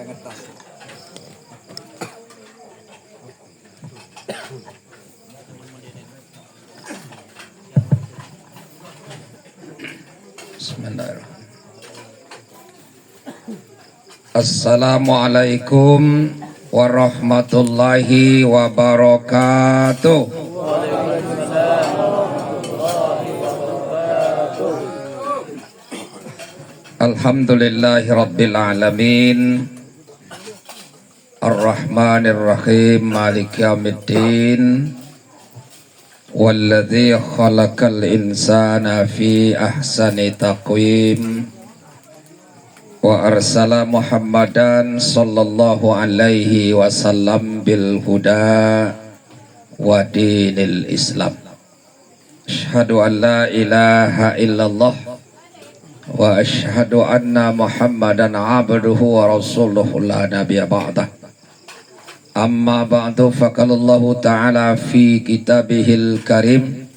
Bismillahirrahmanirrahim. Assalamualaikum warahmatullahi wabarakatuh. Alhamdulillahi rabbil alamin. Ar-Rahmanir-Rahim, Maliki yaumiddin. Walladzi khalaqal insana fi ahsani taqwim wa arsala Muhammadan sallallahu alaihi wasallam bil huda wa dinil Islam. Asyhadu an la ilaha illallah wa asyhadu anna Muhammadan abduhu wa rasuluhu la nabiyya ba'dah. Amma ba'du, faqalallahu ta'ala fi kitabihil karim.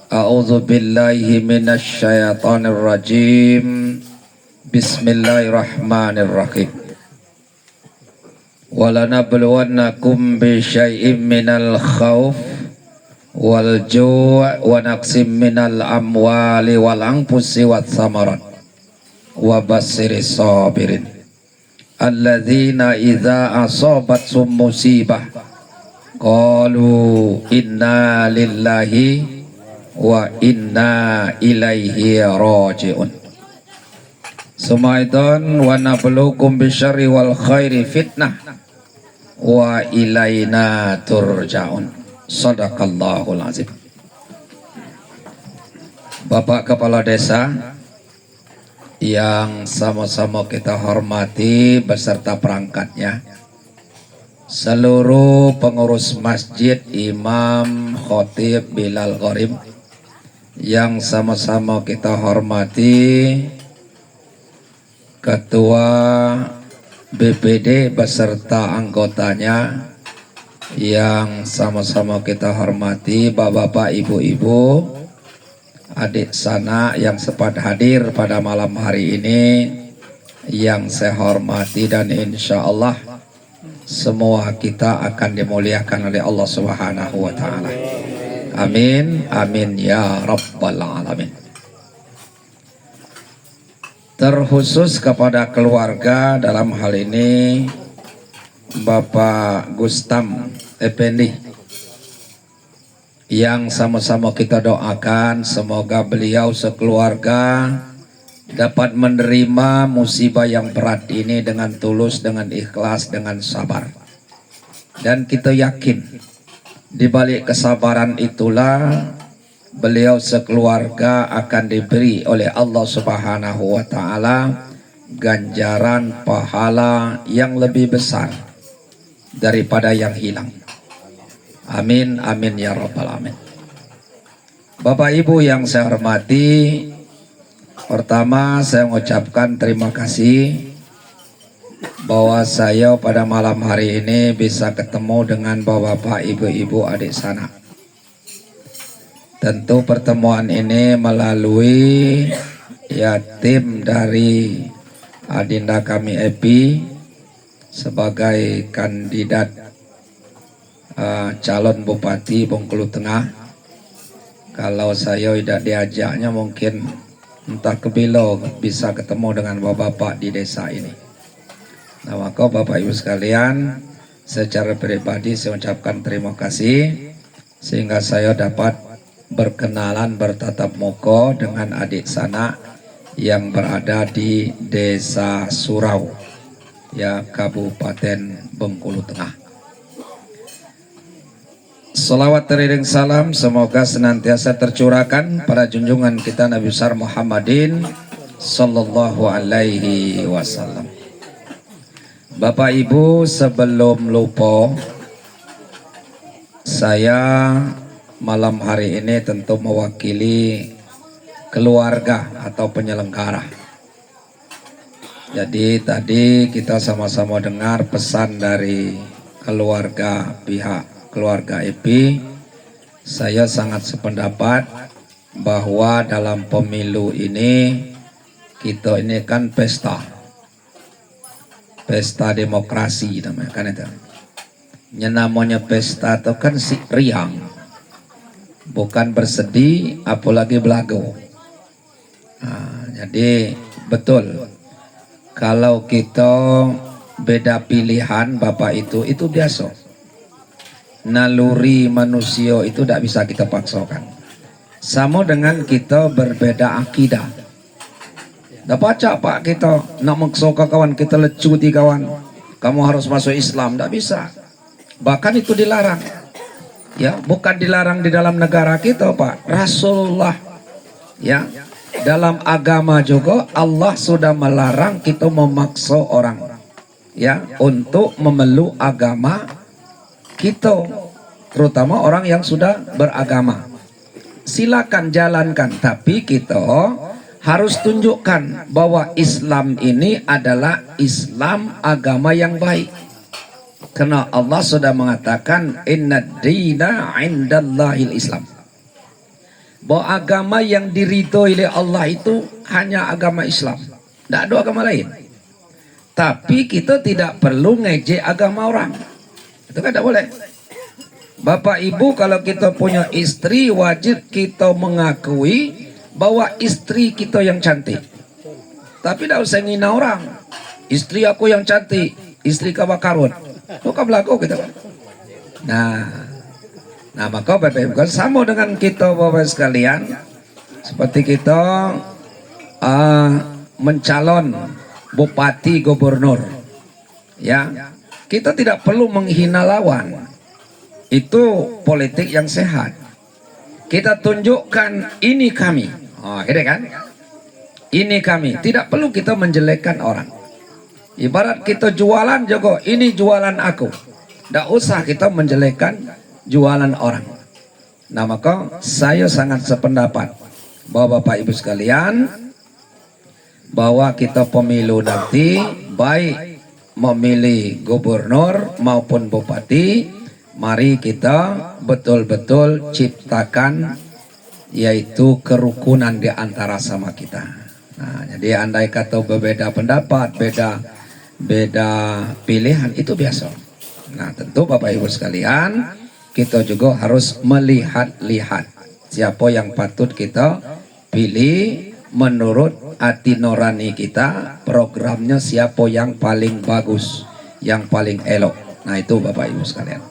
A'udzu billahi minasy syaithanir rajim. Bismillahirrahmanirrahim. Walanabluwannakum bi syai'im minal khauf wal ju' wa naqsim minal amwali wal anfusi wath thamarat wa bassiris sabirin alladzina idza asabatsum musibah qalu inna lillahi wa inna ilaihi raji'un. Sumaiton wa nabluukum bisyarri wal khairi fitnah wa ilaina turja'un. Shadaqallahul azim. Bapak Kepala Desa yang sama-sama kita hormati beserta perangkatnya, seluruh pengurus masjid, imam, khotib, bilal, gharib yang sama-sama kita hormati, ketua BPD beserta anggotanya yang sama-sama kita hormati, bapak-bapak, ibu-ibu, adik sanak yang sempat hadir pada malam hari ini yang saya hormati, dan insya Allah semua kita akan dimuliakan oleh Allah Subhanahu wa Ta'ala. Amin, amin ya Rabbal Alamin. Terkhusus kepada keluarga, dalam hal ini Bapak Gustam Effendi, yang sama-sama kita doakan semoga beliau sekeluarga dapat menerima musibah yang berat ini dengan tulus, dengan ikhlas, dengan sabar. Dan kita yakin di balik kesabaran itulah beliau sekeluarga akan diberi oleh Allah Subhanahu wa Ta'ala ganjaran pahala yang lebih besar daripada yang hilang. Amin, amin ya Rabbal Alamin. Bapak Ibu yang saya hormati, pertama saya mengucapkan terima kasih bahwa saya pada malam hari ini bisa ketemu dengan bapak-bapak, ibu-ibu, adik sanak. Tentu pertemuan ini melalui tim dari adinda kami Epi sebagai kandidat calon Bupati Bengkulu Tengah. Kalau saya tidak diajaknya mungkin entah kebilo bisa ketemu dengan bapak-bapak di desa ini. Nah, maka Bapak Ibu sekalian, secara pribadi saya ucapkan terima kasih sehingga saya dapat berkenalan bertatap muka dengan adik sanak yang berada di Desa Surau, ya, Kabupaten Bengkulu Tengah. Salawat teriring salam semoga senantiasa tercurahkan pada junjungan kita Nabi besar Muhammadin sallallahu alaihi wasallam. Bapak Ibu, sebelum lupa, saya malam hari ini tentu mewakili keluarga atau penyelenggara. Jadi tadi kita sama-sama dengar pesan dari keluarga, pihak keluarga Epi. Saya sangat sependapat bahwa dalam pemilu ini kita ini kan pesta. pesta demokrasi namanya kan itu. Namanya pesta itu kan si riang, bukan bersedih, apalagi belagu. Nah, jadi betul kalau kita beda pilihan Bapak itu biasa. Naluri manusia itu tidak bisa kita paksakan. Sama dengan kita berbeda akidah. Tidak baca Pak kita nak maksa kawan kita lecuti kawan. Kamu harus masuk Islam, tidak bisa. Bahkan itu dilarang. Ya, bukan dilarang di dalam negara kita Pak. Rasulullah ya, dalam agama juga Allah sudah melarang kita memaksa orang ya untuk memeluk agama kita, terutama orang yang sudah beragama. Silakan jalankan, tapi kita harus tunjukkan bahwa Islam ini adalah Islam agama yang baik. Karena Allah sudah mengatakan innad dina indallahil Islam. Bahwa agama yang diridhoi oleh Allah itu hanya agama Islam. Tidak ada agama lain. Tapi kita tidak perlu ngejek agama orang. Itu kan tidak boleh. Bapak Ibu, kalau kita punya istri, wajib kita mengakui bahwa istri kita yang cantik. Tapi tidak usah ngina orang. Istri aku yang cantik, istri kamu karut. Bukan berlaku kita. Nah maka Bapak Ibu kan sama dengan kita Bapak sekalian. Seperti kita mencalon bupati gubernur. Ya. Kita tidak perlu menghina lawan. Itu politik yang sehat. Kita tunjukkan ini kami. Oh, gitu kan? Ini kami. Tidak perlu kita menjelekkan orang. Ibarat kita jualan juga, ini jualan aku. Tidak usah kita menjelekkan jualan orang. Nah, maka saya sangat sependapat bahwa Bapak Ibu sekalian, bahwa kita pemilu nanti baik memilih gubernur maupun bupati, mari kita betul-betul ciptakan yaitu kerukunan di antara sama kita. Nah, jadi andai kata berbeda pendapat, beda pilihan itu biasa. Nah, tentu Bapak Ibu sekalian, kita juga harus melihat-lihat siapa yang patut kita pilih menurut hati nurani kita, programnya siapa yang paling bagus, yang paling elok. Nah, itu Bapak Ibu sekalian.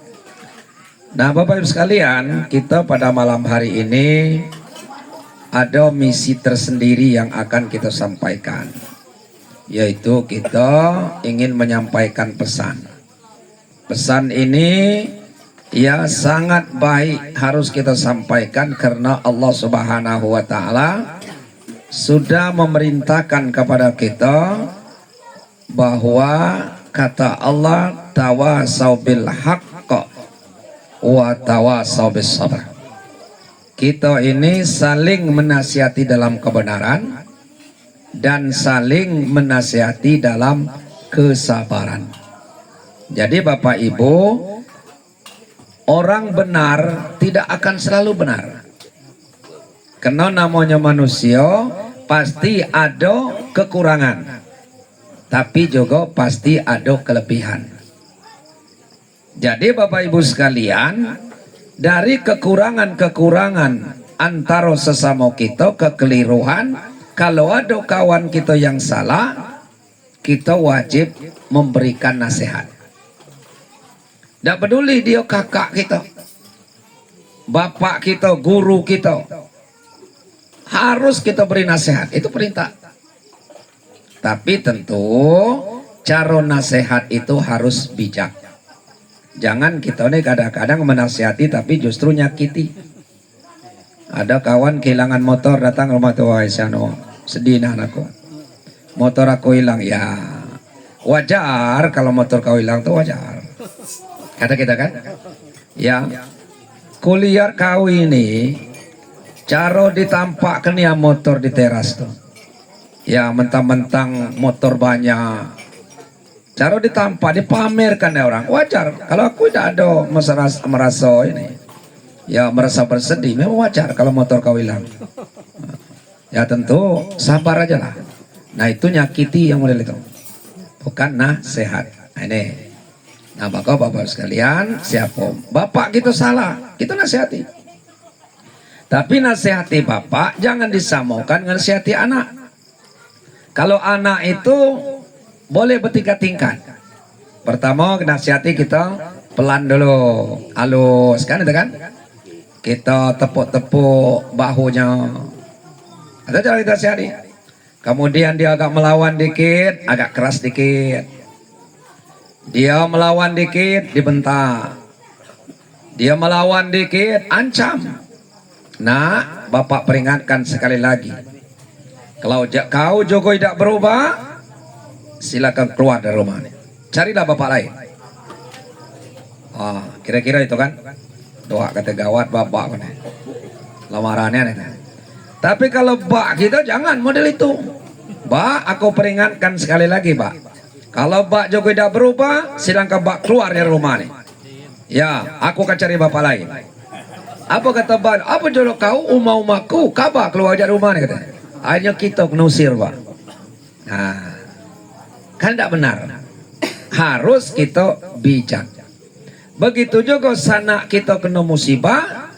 Nah, Bapak Ibu sekalian, kita pada malam hari ini ada misi tersendiri yang akan kita sampaikan, yaitu kita ingin menyampaikan pesan. Pesan ini ya sangat baik harus kita sampaikan karena Allah Subhanahu wa Ta'ala sudah memerintahkan kepada kita bahwa kata Allah tawasau bil haqq wa tawasau bis sabr. Kita ini saling menasihati dalam kebenaran dan saling menasihati dalam kesabaran. Jadi Bapak Ibu, orang benar tidak akan selalu benar. Karena namanya manusia pasti ada kekurangan, tapi juga pasti ada kelebihan. Jadi Bapak Ibu sekalian, dari kekurangan-kekurangan antara sesama kita, kekeliruan, kalau ada kawan kita yang salah, kita wajib memberikan nasihat. Tidak peduli dia kakak kita, bapak kita, guru kita, harus kita beri nasihat, itu perintah. Tapi tentu cara nasihat itu harus bijak. Jangan kita nih kadang-kadang menasihati tapi justru nyakiti. Ada kawan kehilangan motor, datang rumah tua Aisyano, sedih nah anakku, motor aku hilang. Ya wajar kalau motor kau hilang tuh wajar, kata kita kan. Ya kuliah kau ini cara ditampak ya motor di teras tuh, ya mentang-mentang motor banyak, cara ditampak dipamerkan ya orang, wajar. Kalau aku tidak ada merasa ini, ya merasa bersedih, memang wajar kalau motor kau hilang. Ya tentu sabar aja lah. Nah itu nyakiti yang model itu. bukan nasihat. Nah, ini. Nah, maka bapak sekalian, siapa bapak kita salah, kita nasihati. Tapi nasihati bapak jangan disamakan dengan nasihati anak. Kalau anak itu boleh bertiga tingkat. Pertama nasihati kita pelan dulu, halus kan itu kan. Kita tepuk-tepuk bahunya. Atau cara kita nasihati. Kemudian dia agak melawan dikit, agak keras dikit. Dia melawan dikit, dibentak. Dia melawan dikit, ancam. Nah, bapak peringatkan sekali lagi. Kalau kau Joko tidak berubah, silakan keluar dari rumah ini. Carilah bapak lain. Kira-kira itu kan. Doa kata gawat bapak kan. Lamarannya nih. Tapi kalau bak kita jangan model itu. Bak, aku peringatkan sekali lagi, Pak. Kalau Bak Joko tidak berubah, silahkan Bak keluar dari rumah nih. Ya, aku akan cari bapak lain. Apa kata Bak? Apa jodoh kau, umaku, kabar keluar dari rumah nih katanya. Hanya kita menusir, Pak. Nah, kan tidak benar. Harus kita bijak. Begitu juga sanak kita kena musibah,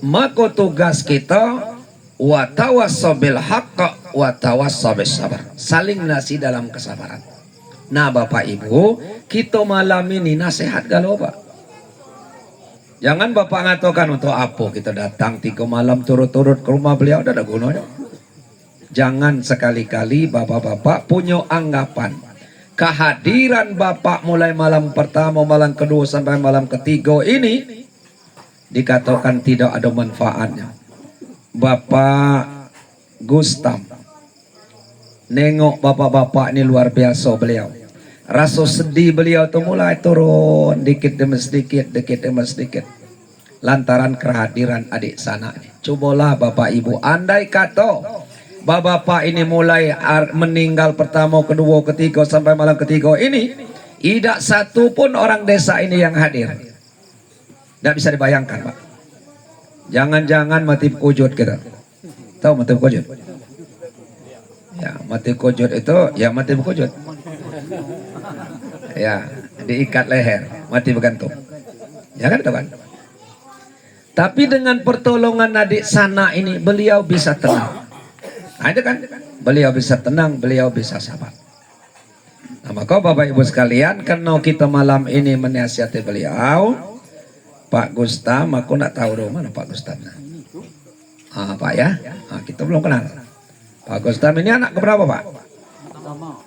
maka tugas kita wa tawassabil haqq wa tawassabil sabar. Saling nasi dalam kesabaran. Nah Bapak Ibu, kita malam ini nasihat galau Pak. Jangan Bapak ngatakan untuk apa kita datang 3 malam turut-turut ke rumah beliau, ada gunanya. Jangan sekali-kali bapak-bapak punya anggapan kehadiran Bapak mulai malam pertama, malam kedua sampai malam ketiga ini dikatakan tidak ada manfaatnya. Bapak Gustam nengok bapak-bapak ini luar biasa beliau. Rasa sedih beliau tuh mulai turun dikit demi sedikit, lantaran kehadiran adik sana. Cobalah Bapak Ibu, andai kata bapak-bapak ini mulai meninggal pertama, kedua, ketiga sampai malam ketiga ini, tidak satu pun orang desa ini yang hadir. Tidak bisa dibayangkan Pak. Jangan-jangan mati kujud kita. Tahu mati kujud? Ya, mati kujud itu ya mati berkujud. Ya, diikat leher, mati bergantung. Ya kan itu kan? Tapi dengan pertolongan adik sana ini beliau bisa tenang. Nah, itu kan beliau bisa tenang, beliau bisa sabar. Nah, maka Bapak Ibu sekalian, karena kita malam ini menasihati beliau, Pak Gustam, aku nak tahu dong mana Pak Gustam. Pak ya, kita belum kenal. Pak Gustam ini anak keberapa Pak?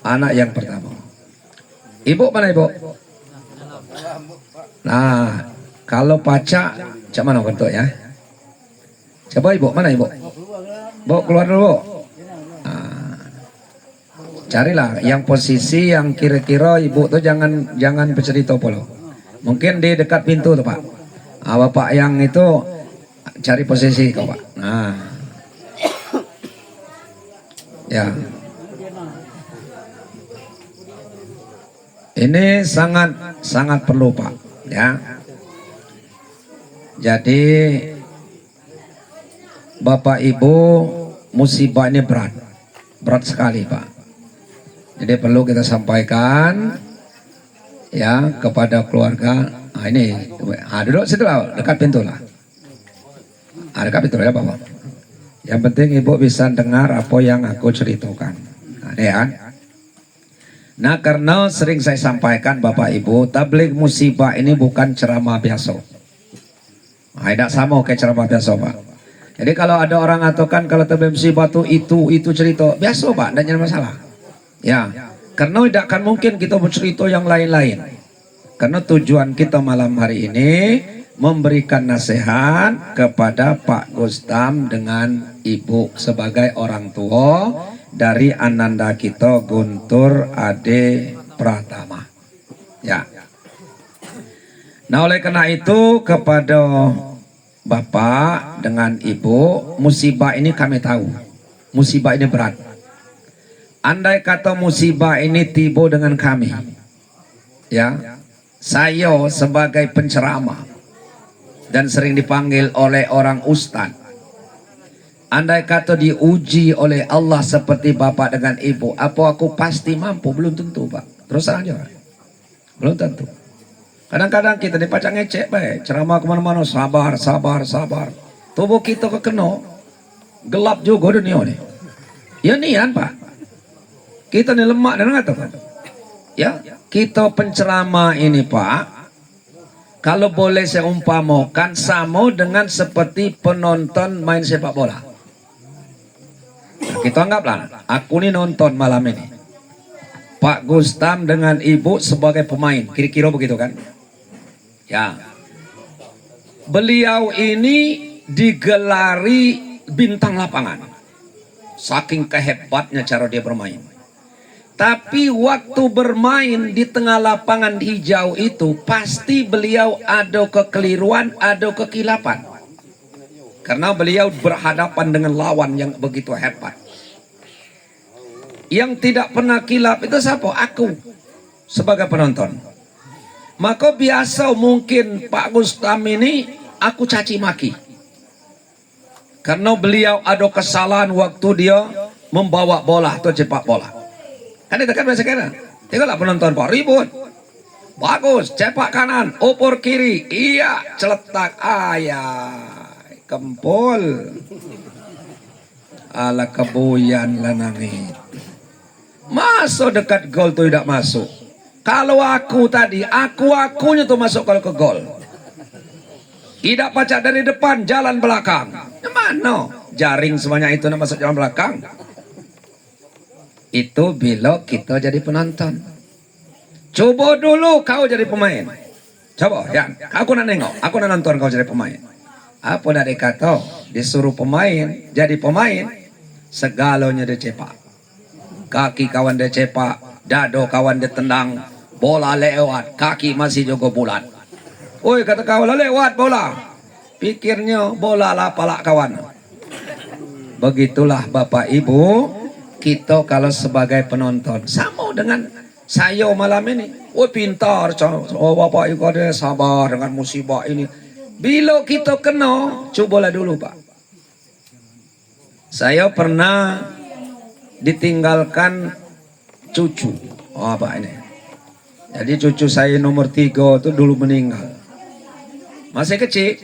Anak yang pertama. Ibu mana ibu? Nah, kalau pacak, cak mana bentuk ya? Coba ibu, mana ibu? Bu, keluar dulu. Nah, carilah yang posisi yang kira-kira ibu tuh jangan bercerita polo. Mungkin di dekat pintu tuh Pak. Bapak yang itu cari posisi kau Pak. Nah. Ya, ini sangat perlu Pak. Ya, jadi Bapak Ibu, musibah ini berat sekali Pak. Jadi perlu kita sampaikan ya kepada keluarga. Nah, ini, duduk situ lah, dekat pintu lah. Dekat pintu ya Bapak. Yang penting ibu bisa dengar apa yang aku ceritakan. Nah, ya. Nah, karena sering saya sampaikan Bapak Ibu, tabligh musibah ini bukan ceramah biasa. Nah, tidak sama kayak ceramah biasa Pak. Jadi kalau ada orang ngatakan kalau tabligh musibah itu cerita biasa Pak, tidak ada masalah. Ya, karena tidak akan mungkin kita bercerita yang lain-lain. Karena tujuan kita malam hari ini memberikan nasihat kepada Pak Gustam dengan Ibu sebagai orang tua dari ananda kita Guntur Ade Pratama. Ya. Nah, oleh karena itu kepada Bapak dengan Ibu, musibah ini kami tahu. Musibah ini berat. Andai kata musibah ini tiba dengan kami, ya, saya sebagai penceramah dan sering dipanggil oleh orang ustadz, andai kata diuji oleh Allah seperti Bapak dengan Ibu, apa aku pasti mampu? Belum tentu Pak. Terus aja, belum tentu. Kadang-kadang kita dipacang ngecek, baik ceramah kemana-mana, sabar, sabar, sabar. Tubuh kita kekeno, gelap juga dunia ini. Ya nian Pak, kita ini lemak dan ngata Pak. Ya, kita penceramah ini Pak, kalau boleh saya umpamakan sama dengan seperti penonton main sepak bola. Nah, kita anggaplah, aku ini nonton malam ini. Pak Gustam dengan Ibu sebagai pemain, kira-kira begitu kan? Ya, beliau ini digelari bintang lapangan, saking kehebatnya cara dia bermain. Tapi waktu bermain di tengah lapangan hijau itu, pasti beliau ada kekeliruan, ada kekilapan. Karena beliau berhadapan dengan lawan yang begitu hebat. Yang tidak pernah kilap itu siapa? Aku sebagai penonton. Maka biasa mungkin Pak Gustam ini aku caci maki. Karena beliau ada kesalahan waktu dia membawa bola atau cepak bola. Kan itu kan biasa kan? Tengoklah penonton Pak, ribut. Bagus, cepak kanan, opor kiri. Iya, celetak. Ayah, kempul. Ala kebuyan lanangit. Masuk dekat gol tuh tidak masuk. Kalau aku tadi, akunya tuh masuk kalau ke gol. Tidak pacak dari depan, jalan belakang. Mana? Jaring semuanya itu masuk jalan belakang. Itu bila kita jadi penonton. Coba dulu kau jadi pemain. Coba ya, aku nak nengok, aku nak nonton kau jadi pemain. Apa nak dikata? Disuruh pemain, jadi pemain, segalanya dicepak. Kaki kawan dicepak, dado kawan ditendang, bola lewat, kaki masih juga bulat. Oi kata kawan lewat bola, pikirnya bola lah palak kawan. Begitulah Bapak Ibu, kita kalau sebagai penonton sama dengan saya malam ini. Oh pintar, oh Bapak Ibu ada sabar dengan musibah ini. Bila kita kena, cobalah dulu Pak. Saya pernah ditinggalkan cucu. Oh Pak ini. Jadi cucu saya nomor 3 itu dulu meninggal. Masih kecil.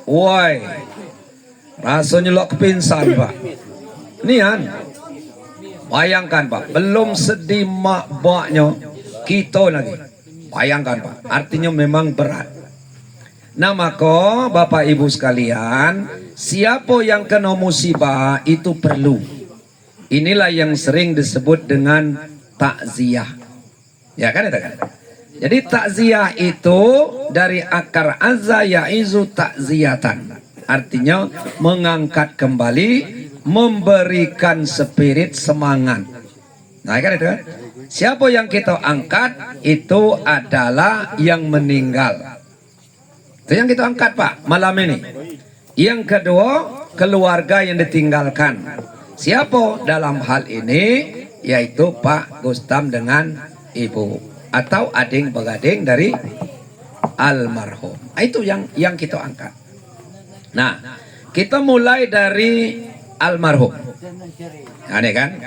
Woi, rasanya lo kepinsan Pak. Nian. Bayangkan Pak, belum sedih mak baknya kita lagi. Bayangkan Pak, artinya memang berat. Nah maka Bapak Ibu sekalian, siapa yang kena musibah itu perlu. Inilah yang sering disebut dengan takziah. Ya kan itu kan? Jadi takziah itu dari akar azza yaizu takziatan. Artinya mengangkat kembali, memberikan spirit semangat. Nah kan itu kan? Siapa yang kita angkat itu adalah yang meninggal. Itu yang kita angkat Pak malam ini. Yang kedua, keluarga yang ditinggalkan. Siapa dalam hal ini? Yaitu Pak Gustam dengan Ibu atau ading begading dari almarhum. Itu yang kita angkat. Nah, kita mulai dari almarhum. Aneh kan?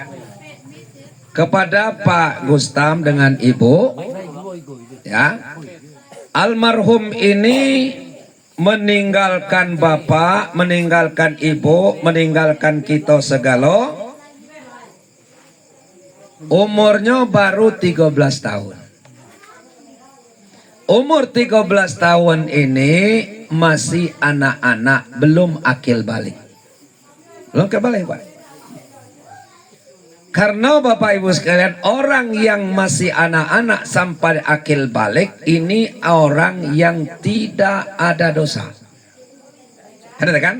Kepada Pak Gustam dengan Ibu, ya. Almarhum ini meninggalkan bapak, meninggalkan ibu, meninggalkan kita segala. Umurnya baru 13 tahun. Umur 13 tahun ini masih anak-anak, belum akil balik. Belum akil balik Pak. Karena Bapak Ibu sekalian, orang yang masih anak-anak sampai akil balik ini orang yang tidak ada dosa. Ada kan?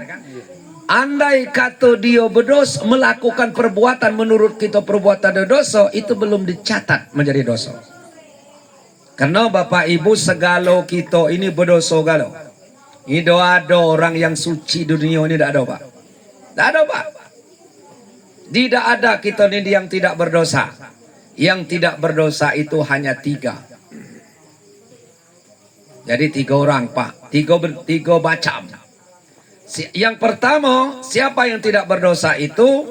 Andai kata dia berdosa, melakukan perbuatan menurut kita perbuatan dosa, itu belum dicatat menjadi dosa. Karena Bapak Ibu segala kita ini berdosa galau. Ini ada orang yang suci di dunia ini, tidak ada Pak. Tidak ada Pak. Tidak ada kita ini yang tidak berdosa. Yang tidak berdosa itu hanya 3. Jadi 3 orang Pak. 3 macam. Yang pertama, siapa yang tidak berdosa itu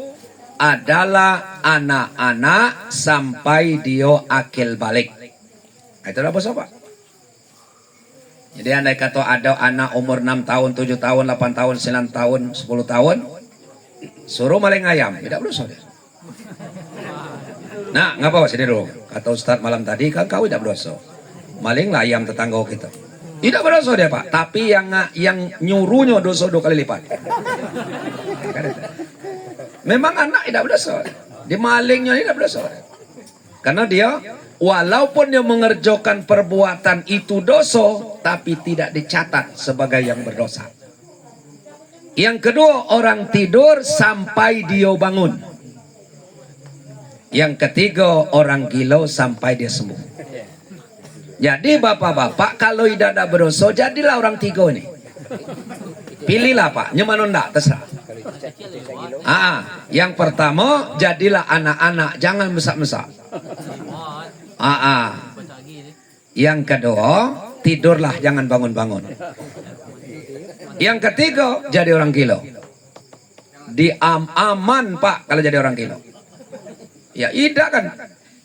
adalah anak-anak sampai dia akil balik. Itu apa Pak? Jadi andai kata ada anak umur 6 tahun, 7 tahun, 8 tahun, 9 tahun, 10 tahun, suruh maling ayam, tidak berdosa dia. Nah, ngapa sini dulu? Kata Ustadz malam tadi kan kau tidak berdosa. Maling lah ayam tetangga kita. Tidak berdosa dia Pak, tapi yang nyuruhnya dosa 2 kali lipat. Memang anak tidak berdosa. Di malingnya tidak berdosa. Karena dia walaupun dia mengerjakan perbuatan itu dosa, tapi tidak dicatat sebagai yang berdosa. Yang kedua, orang tidur sampai dia bangun. Yang ketiga, orang gila sampai dia sembuh. Jadi bapak-bapak, kalau tidak ada berdosa, jadilah orang tiga ini. Pilihlah Pak, nyaman enggak, terserah. Yang pertama, jadilah anak-anak, jangan mesak-mesak. Yang kedua, tidurlah, jangan bangun-bangun. Yang ketiga, jadi orang gila. Aman Pak kalau jadi orang gila. Ya tidak kan.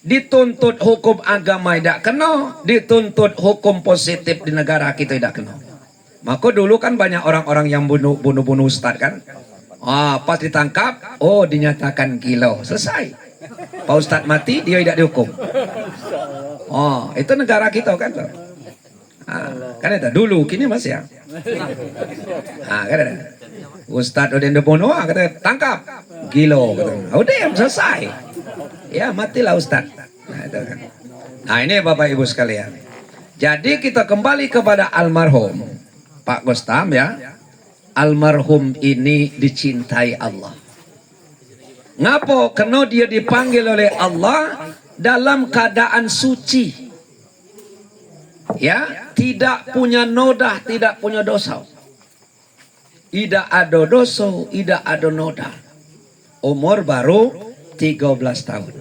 Dituntut hukum agama tidak kena, dituntut hukum positif di negara kita tidak kena. Maka dulu kan banyak orang-orang yang bunuh Ustadz kan. Pas ditangkap, dinyatakan gila, selesai. Pak Ustadz mati, dia tidak dihukum. Itu negara kita kan. Kan itu dulu, kini masih ya. Kan ada. Ustadz udah dibunuh, kata tangkap, gila. Udah selesai. Ya matilah Ustadz. Itu kan. Nah ini Bapak Ibu sekalian. Jadi kita kembali kepada almarhum Pak Gostam ya. Almarhum ini dicintai Allah. Ngapa? Karena dia dipanggil oleh Allah dalam keadaan suci. Ya, tidak punya noda, tidak punya dosa. Tidak ada dosa, tidak ada noda. Umur baru 13 tahun.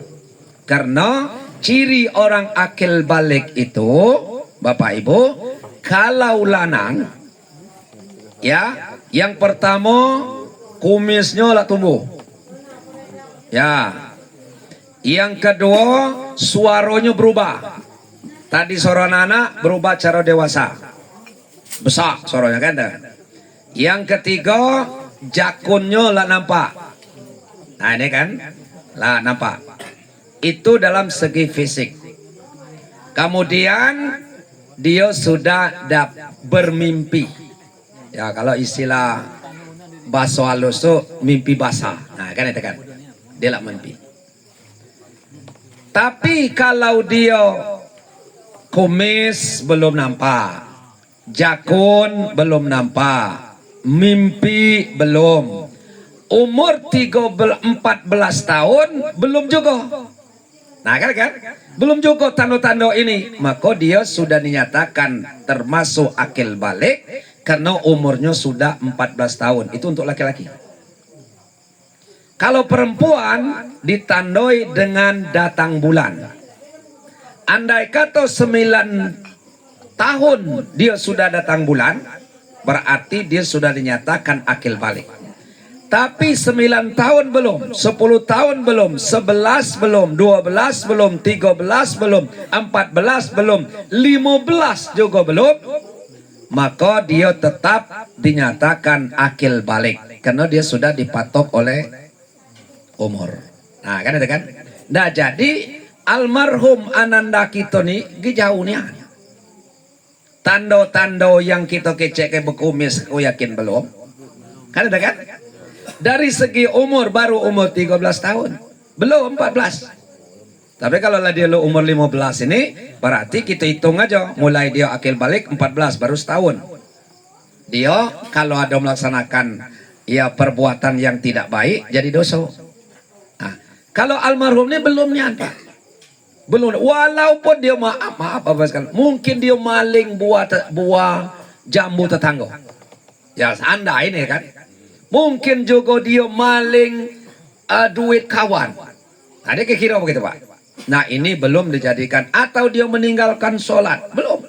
Karena ciri orang akil balik itu, Bapak Ibu, kalau lanang, ya, yang pertama kumisnya lah tumbuh. Ya. Yang kedua suaranya berubah. Tadi suara anak berubah cara dewasa. Besar suaranya kan. Yang ketiga jakunnya lah nampak. Nah ini kan lah nampak. Itu dalam segi fisik. Kemudian dia sudah bermimpi. Ya kalau istilah bahasa halus itu mimpi basah. Nah kan itu kan. Dia lah mimpi. Tapi kalau dia kumis belum nampak, jakun belum nampak, mimpi belum, umur 14 tahun belum juga. Nah kan belum juga tanda-tanda ini, maka dia sudah dinyatakan termasuk akil balik karena umurnya sudah 14 tahun. Itu untuk laki-laki. Kalau perempuan ditandai dengan datang bulan. Andai kata 9 tahun dia sudah datang bulan, berarti dia sudah dinyatakan akil balik. Tapi 9 tahun belum, 10 tahun belum, 11 belum, 12 belum, 13 belum, 14 belum, 15 juga belum, maka dia tetap dinyatakan akil balik. Karena dia sudah dipatok oleh umur. Nah kan itu kan. Nah jadi almarhum ananda kita nih jauhnya. Tanda-tanda yang kita kecek ke bekumis aku yakin belum. Kan ada kan? Dari segi umur baru umur 13 tahun. Belum 14. Tapi kalau dia umur 15 ini berarti kita hitung aja mulai dia akil balik 14 baru setahun. Dia kalau ada melaksanakan ya perbuatan yang tidak baik jadi dosa. Kalau almarhum ini belum nyata, belum. Walaupun dia maaf apa sekali, mungkin dia maling buah jambu tetangga. Ya anda ini kan, mungkin juga dia maling duit kawan. Ada kira begitu Pak. Nah ini belum dijadikan. Atau dia meninggalkan sholat, belum.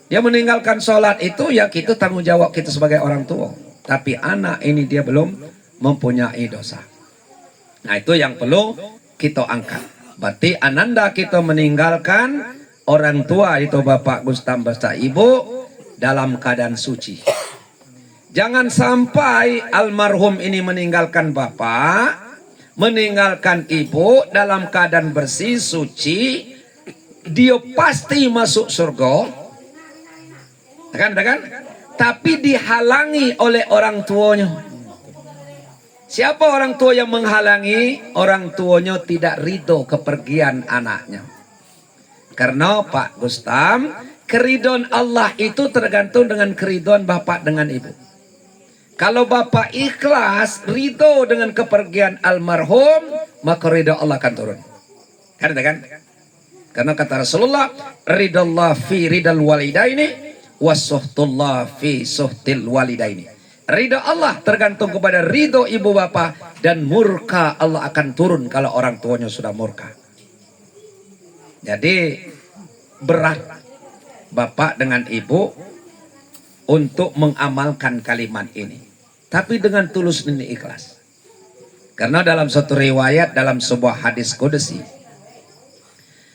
Dia meninggalkan sholat itu ya kita tanggung jawab kita sebagai orang tua. Tapi anak ini dia belum mempunyai dosa. Nah itu yang perlu kita angkat. Berarti ananda kita meninggalkan orang tua itu bapak Gustam beserta ibu dalam keadaan suci. Jangan sampai almarhum ini meninggalkan bapak, meninggalkan ibu dalam keadaan bersih, suci. Dia pasti masuk surga. Kan? Tapi dihalangi oleh orang tuanya. Siapa orang tua yang menghalangi? Orang tuanya tidak ridho kepergian anaknya. Karena Pak Gustam, keridhaan Allah itu tergantung dengan keridhaan bapak dengan ibu. Kalau bapak ikhlas, ridho dengan kepergian almarhum, maka ridho Allah akan turun. Kan? Karena kata Rasulullah, ridallah fi ridal walidaini, wasuhtullah fi suhtil walidaini. Ridho Allah tergantung kepada ridho ibu bapak, dan murka Allah akan turun kalau orang tuanya sudah murka. Jadi berat bapak dengan ibu untuk mengamalkan kalimat ini, tapi dengan tulus dan ikhlas. Karena dalam suatu riwayat, dalam sebuah hadis qudsi,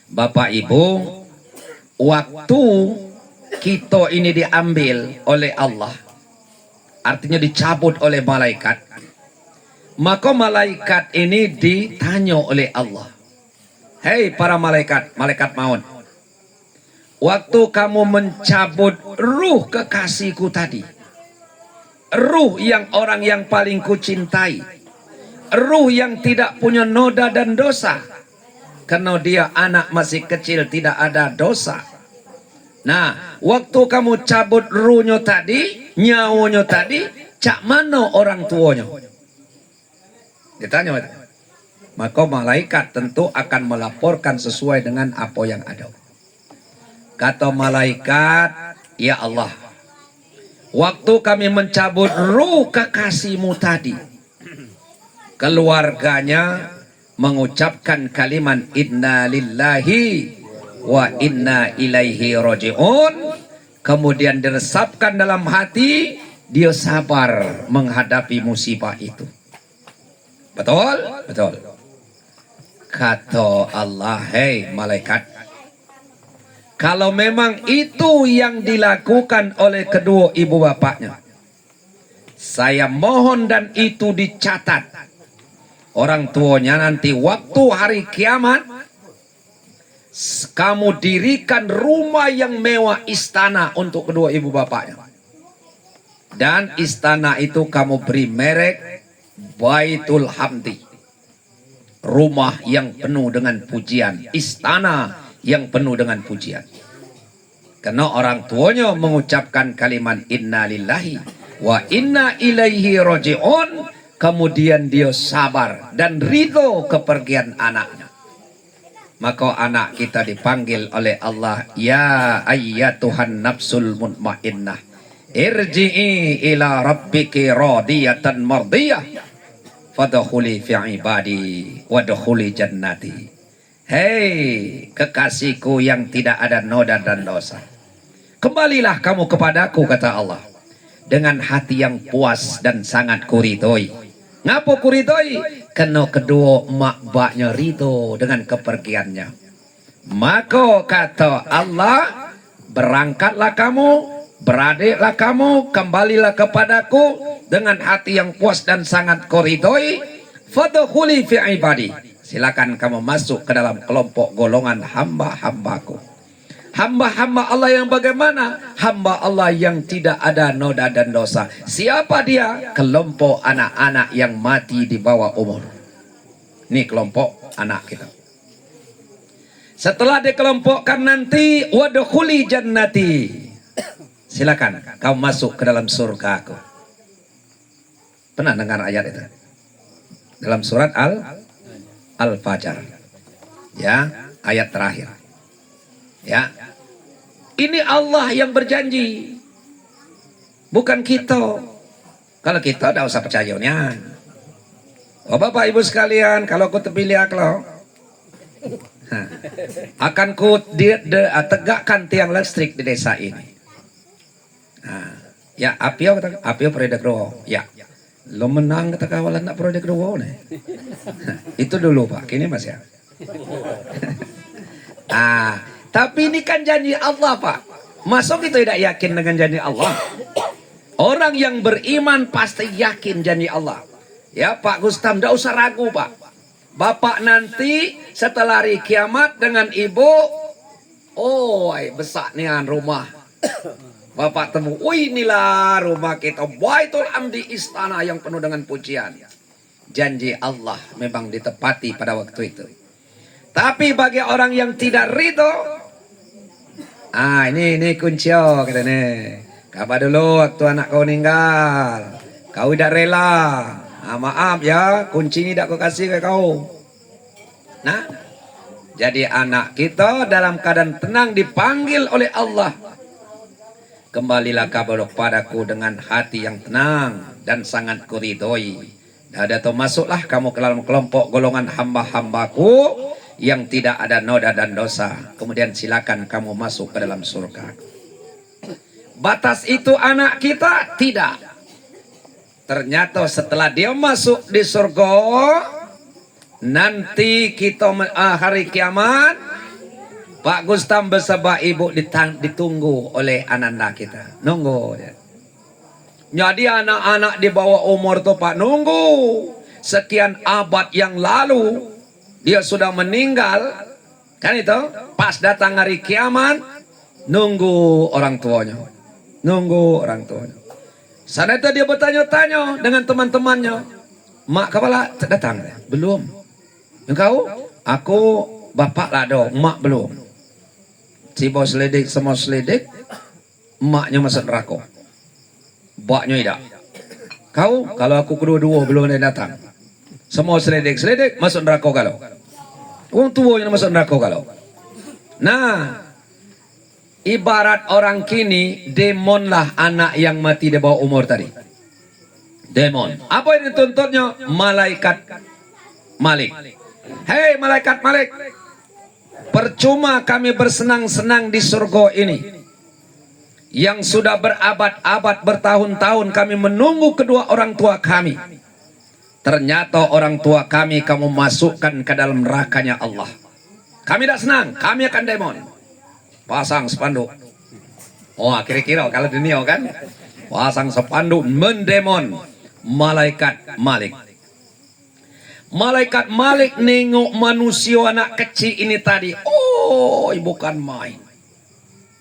bapak ibu, waktu kita ini diambil oleh Allah, artinya dicabut oleh malaikat, maka malaikat ini ditanya oleh Allah, hei para malaikat, malaikat maut, waktu kamu mencabut ruh kekasihku tadi, ruh yang orang yang paling kucintai, ruh yang tidak punya noda dan dosa, karena dia anak masih kecil tidak ada dosa. Nah, waktu kamu cabut ruhnya tadi, nyawanya tadi, cak mana orang tuanya? Ditanya. Maka malaikat tentu akan melaporkan sesuai dengan apa yang ada. Kata malaikat, ya Allah, waktu kami mencabut ruh kekasihmu tadi, keluarganya mengucapkan kalimat inna lillahi wa inna ilaihi roji'un, kemudian diresapkan dalam hati, dia sabar menghadapi musibah itu. Betul? Betul. Kata Allah, hei malaikat, kalau memang itu yang dilakukan oleh kedua ibu bapaknya, saya mohon dan itu dicatat. Orang tuanya nanti waktu hari kiamat, kamu dirikan rumah yang mewah, istana untuk kedua ibu bapaknya. Dan istana itu kamu beri merek Baitul Hamdi. Rumah yang penuh dengan pujian. Istana yang penuh dengan pujian. Karena orang tuanya mengucapkan kalimat inna lillahi wa inna ilaihi roji'un. Kemudian dia sabar dan ridho kepergian anaknya. Maka anak kita dipanggil oleh Allah, ya ayyatuhan nafsul mutmainnah, irji'i ila rabbiki radiyatan mardiyah, fadkhuli fi ibadi wadkhuli jannati. Hei kekasihku yang tidak ada noda dan dosa, kembalilah kamu kepadaku, kata Allah, dengan hati yang puas dan sangat kuridhoi. Ngapa kuridhoi? Karena kedua mak baknya ridho dengan kepergiannya. Maka kata Allah, berangkatlah kamu, beradiklah kamu, kembalilah kepadaku dengan hati yang puas dan sangat kuridhoi. Fadkhuli fi ibadi, silakan kamu masuk ke dalam kelompok golongan hamba-hambaku. Hamba-hamba Allah yang bagaimana? Hamba Allah yang tidak ada noda dan dosa. Siapa dia? Kelompok anak-anak yang mati di bawah umur. Ini kelompok anak kita. Setelah dikelompokkan nanti, wadkhuli jannati, silakan kau masuk ke dalam surga aku. Pernah dengar ayat itu? Dalam surat Al-Fajr. Ya, ayat terakhir. Ya, ini Allah yang berjanji, bukan kita. Kalau kita tidak usah percayanya. Oh Bapak Ibu sekalian, kalau aku terpilih akal, akan ku tegakkan tiang listrik di desa ini. Ya, apio predegro. Ya, Lo menang kata kawalan nak periode kedua nih. Itu dulu Pak, kini Mas ya. Tapi ini kan janji Allah Pak. Masuk itu tidak yakin dengan janji Allah. Orang yang beriman pasti yakin janji Allah. Ya Pak Gustam, tidak usah ragu Pak. Bapak nanti setelah hari kiamat dengan ibu, oh besar nih rumah. Bapak temu, inilah rumah kita. Baitul Amdi, istana yang penuh dengan pujian. Janji Allah memang ditepati pada waktu itu. Tapi bagi orang yang tidak ridho, ini kunci katanya. Kabar dulu waktu anak kau meninggal, kau tidak rela. Maaf ya, kunci ini tidak kau kasih ke kau. Nah, jadi anak kita dalam keadaan tenang dipanggil oleh Allah. Kembalilah kabar padaku dengan hati yang tenang dan sangat kuridhoi. Ada atau masuklah kamu ke dalam kelompok golongan hamba-hambaku yang tidak ada noda dan dosa. Kemudian silakan kamu masuk ke dalam surga. Batas itu anak kita tidak. Ternyata setelah dia masuk di surga, nanti kita hari kiamat, Pak Gustam bersama ibu ditunggu oleh ananda kita. Nunggu. Jadi anak-anak di bawah umur tuh Pak nunggu. Sekian abad yang lalu dia sudah meninggal. Kan itu pas datang hari kiamat, nunggu orang tuanya. Nunggu orang tuanya. Sana itu dia bertanya-tanya dengan teman-temannya. Mak kepala datang? Belum. Engkau? Aku bapak lah dong, mak belum. Si bos selidik semua selidik, emaknya masuk neraka. Baknya tidak. Kau? Kalau aku kedua-dua belum ada datang. Semua selidik masuk neraka kalau. Orang tua yang masuk neraka kalau. Nah, ibarat orang kini, demon lah anak yang mati di bawah umur tadi. Demon. Apa yang dituntutnya? Malaikat Malik. Hei malaikat Malik, percuma kami bersenang-senang di surga ini. Yang sudah berabad-abad, bertahun-tahun kami menunggu kedua orang tua kami. Ternyata orang tua kami kamu masukkan ke dalam nerakanya Allah. Kami tidak senang, kami akan demon. Pasang spanduk. Oh kira-kira kalau dunia kan, pasang spanduk mendemon malaikat Malik. Malaikat Malik nengok manusia anak kecil ini tadi. Oh bukan main.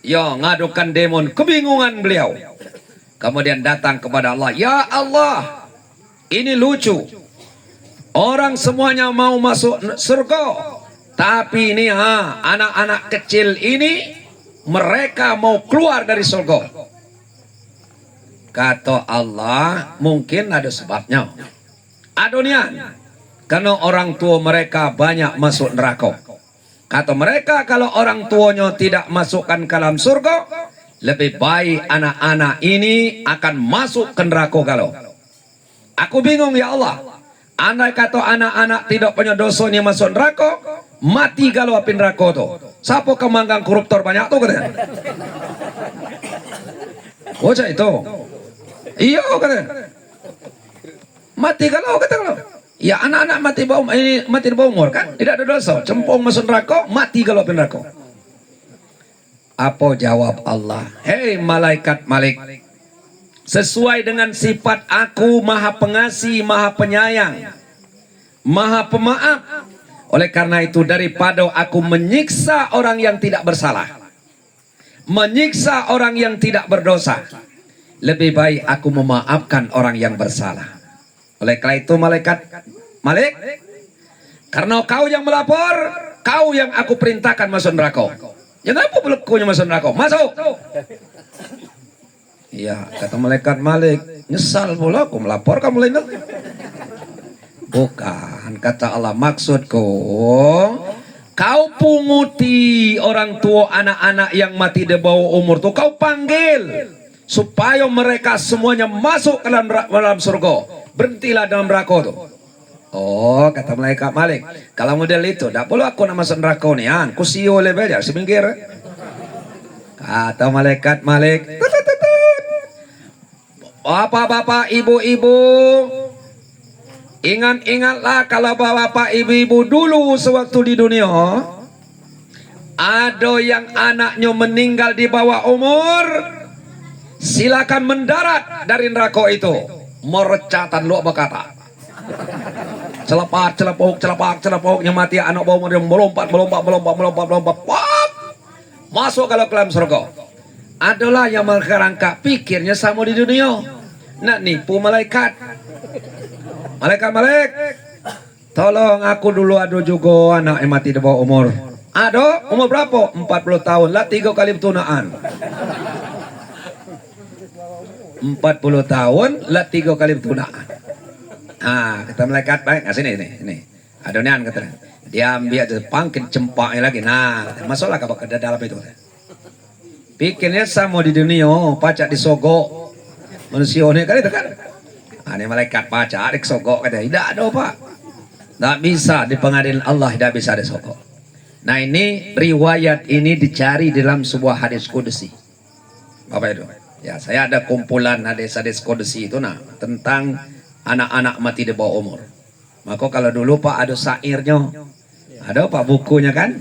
Ya ngadukan demon, kebingungan beliau. Kemudian datang kepada Allah. Ya Allah, ini lucu. Orang semuanya mau masuk surga. Tapi ini anak-anak kecil ini, mereka mau keluar dari surga. Kata Allah, mungkin ada sebabnya. Adonian, karena orang tua mereka banyak masuk neraka. Kata mereka, kalau orang tuanya tidak masukkan ke dalam surga, lebih baik anak-anak ini akan masuk ke neraka kalau. Aku bingung ya Allah. Andai kata anak-anak tidak punya dosa ini masuk neraka, mati kalau api neraka itu. Siapa kemanggang koruptor banyak tuh katanya? Bocah itu. Iya katanya. Mati kalau kata kalau. Ya anak-anak mati di bawah umur kan tidak ada dosa, cempong masuk neraka, mati kalau api neraka. Apa jawab Allah? Hei malaikat Malik, sesuai dengan sifat aku maha pengasih, maha penyayang, maha pemaaf. Oleh karena itu daripada aku menyiksa orang yang tidak bersalah, menyiksa orang yang tidak berdosa, lebih baik aku memaafkan orang yang bersalah. Oleh karena itu malaikat Malik, karena kau yang melapor, kau yang aku perintahkan masuk neraka. Jangan apa belum kau yang masuk neraka, masuk. Iya, kata malaikat Malik, nyesal pula aku melapor kamu lain. Bukan, kata Allah, maksudku kau punguti orang tua anak-anak yang mati di bawah umur tuh, kau panggil supaya mereka semuanya masuk ke dalam surga. Berhentilah dalam neraka tuh. Oh, kata malaikat Malik, kalau model itu tak perlu aku nak masuk neraka ni, aku siu oleh belajar semingkir. Kata malaikat Malik, Bapak-bapak, ibu-ibu, ingat-ingatlah kalau bapak ibu-ibu dulu sewaktu di dunia ada yang anaknya meninggal di bawah umur, silakan mendarat dari neraka itu. Merecatan lu berkata, celepok, mati anak bawah umur, melompat, pop, masuk kalau kelam surga. Adalah yang merangkak pikirnya sama di dunia, nak nipu malaikat. Malaikat, tolong aku dulu ada juga anak yang mati di bawah umur. Ada umur berapa? 40 tahun lah 3 kali bertunaan. 40 tahun lah 3 kali bertunaan. Kata malaikat baik, sini. Adonian kata dia ambil pangkin cempaknya lagi. Masuklah ke dalam itu. Pikirnya sama di dunia, pacak disogok manusia ini kan itu kan. Ini malaikat pacak disogok kata. Tidak ada pak. Tak bisa di pengadilan Allah, tidak bisa disogok. Nah ini riwayat ini dicari dalam sebuah hadis kudusi. Bapak itu. Ya saya ada kumpulan hadis-hadis kudusi itu tentang anak-anak mati di bawah umur. Maka kalau dulu pak ada syairnya, ada pak bukunya kan.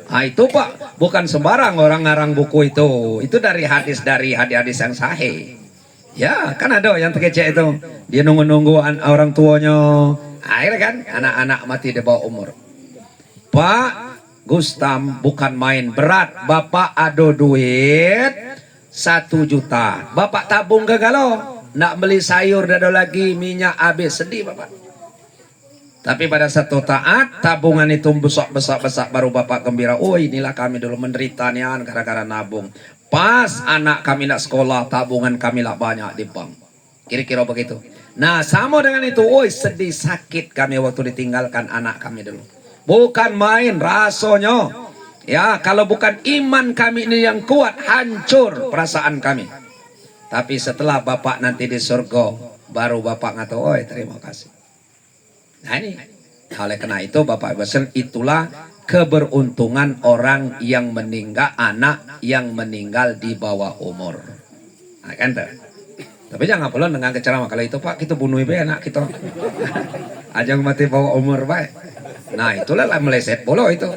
Itu pak bukan sembarang orang ngarang buku itu dari hadis yang sahih. Ya kan ada yang terkece itu dia nunggu orang tuanya, akhirnya kan anak-anak mati di bawah umur. Pak Gustam bukan main berat, bapak ada duit 1 juta, bapak tabung gagalo, nak beli sayur dado lagi minyak habis, sedih bapak. Tapi pada satu taat tabungan itu besar baru bapak gembira. Oh inilah kami dulu menderita nian gara-gara nabung. Pas anak kami nak sekolah tabungan kami lah banyak di bank. Kira-kira begitu. Nah sama dengan itu. Oh sedih sakit kami waktu ditinggalkan anak kami dulu. Bukan main rasanya. Ya kalau bukan iman kami ini yang kuat, hancur perasaan kami. Tapi setelah bapak nanti di surga baru bapak ngatain, oh terima kasih. Nah ini, oleh karena itu Bapak Ibu, itulah keberuntungan orang yang meninggal, anak yang meninggal di bawah umur. Nah, kan tuh. Tapi jangan perlu dengan keceramah kalau itu pak kita bunuh ibu anak kita. Ajang mati bawah umur baik. Nah itulah lah meleset bolo itu.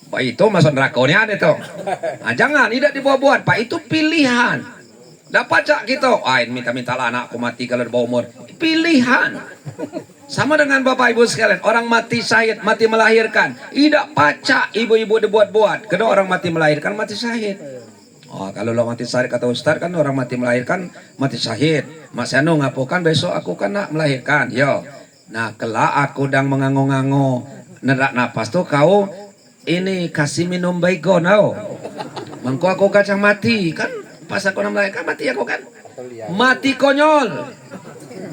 Pak itu masuk neraka itu. Nah, jangan tidak dibuat-buat pak, itu pilihan. Dapat cak kita, minta lah anakku mati kalau di bawah umur. Pilihan. Sama dengan bapak ibu sekalian, orang mati syahid, mati melahirkan, tidak pacak ibu-ibu dibuat-buat. Kedua orang mati melahirkan, mati syahid. Oh, kalau lo mati syahid kata Ustaz kan orang mati melahirkan, mati syahid. Mas Yano ngapukan besok aku kan nak melahirkan. Yo, nah kelak aku dang mengango-ngango, nerak napas tuh kau ini kasih minum baygon tau. Mangko aku kacang mati kan, pas aku nak melahirkan mati aku kan, mati konyol.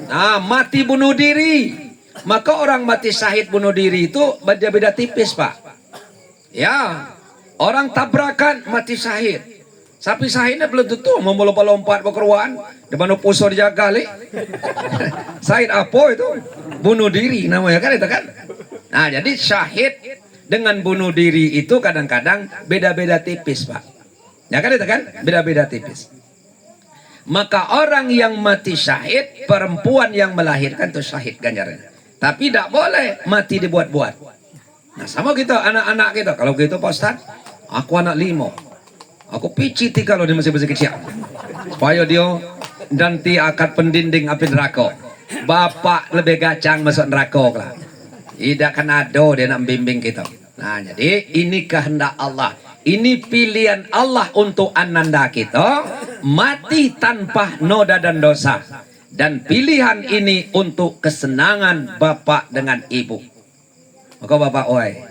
Nah mati bunuh diri. Maka orang mati syahid bunuh diri itu beda-beda tipis pak. Ya, orang tabrakan mati syahid. Sapi syahidnya belum tentu mau lompat berkeruan depan puso dijaga le. Syahid apa itu? Bunuh diri namanya kan itu kan. Nah jadi syahid dengan bunuh diri itu kadang-kadang beda-beda tipis pak. Ya kan itu kan beda-beda tipis. Maka orang yang mati syahid, perempuan yang melahirkan itu syahid ganjarannya. Tapi tidak boleh mati dibuat-buat. Nah sama kita anak-anak kita. Kalau gitu Pak Ustaz, aku anak 5. Aku piciti kalau dia masih kecil. Supaya dia nanti akan pendinding api neraka. Bapak lebih gacang masuk neraka lah. Tidak akan ada dia nak bimbing kita. Nah jadi ini kehendak Allah. Ini pilihan Allah untuk ananda kita. Mati tanpa noda dan dosa. Dan pilihan ini untuk kesenangan bapak dengan ibu. Maka bapak, oi,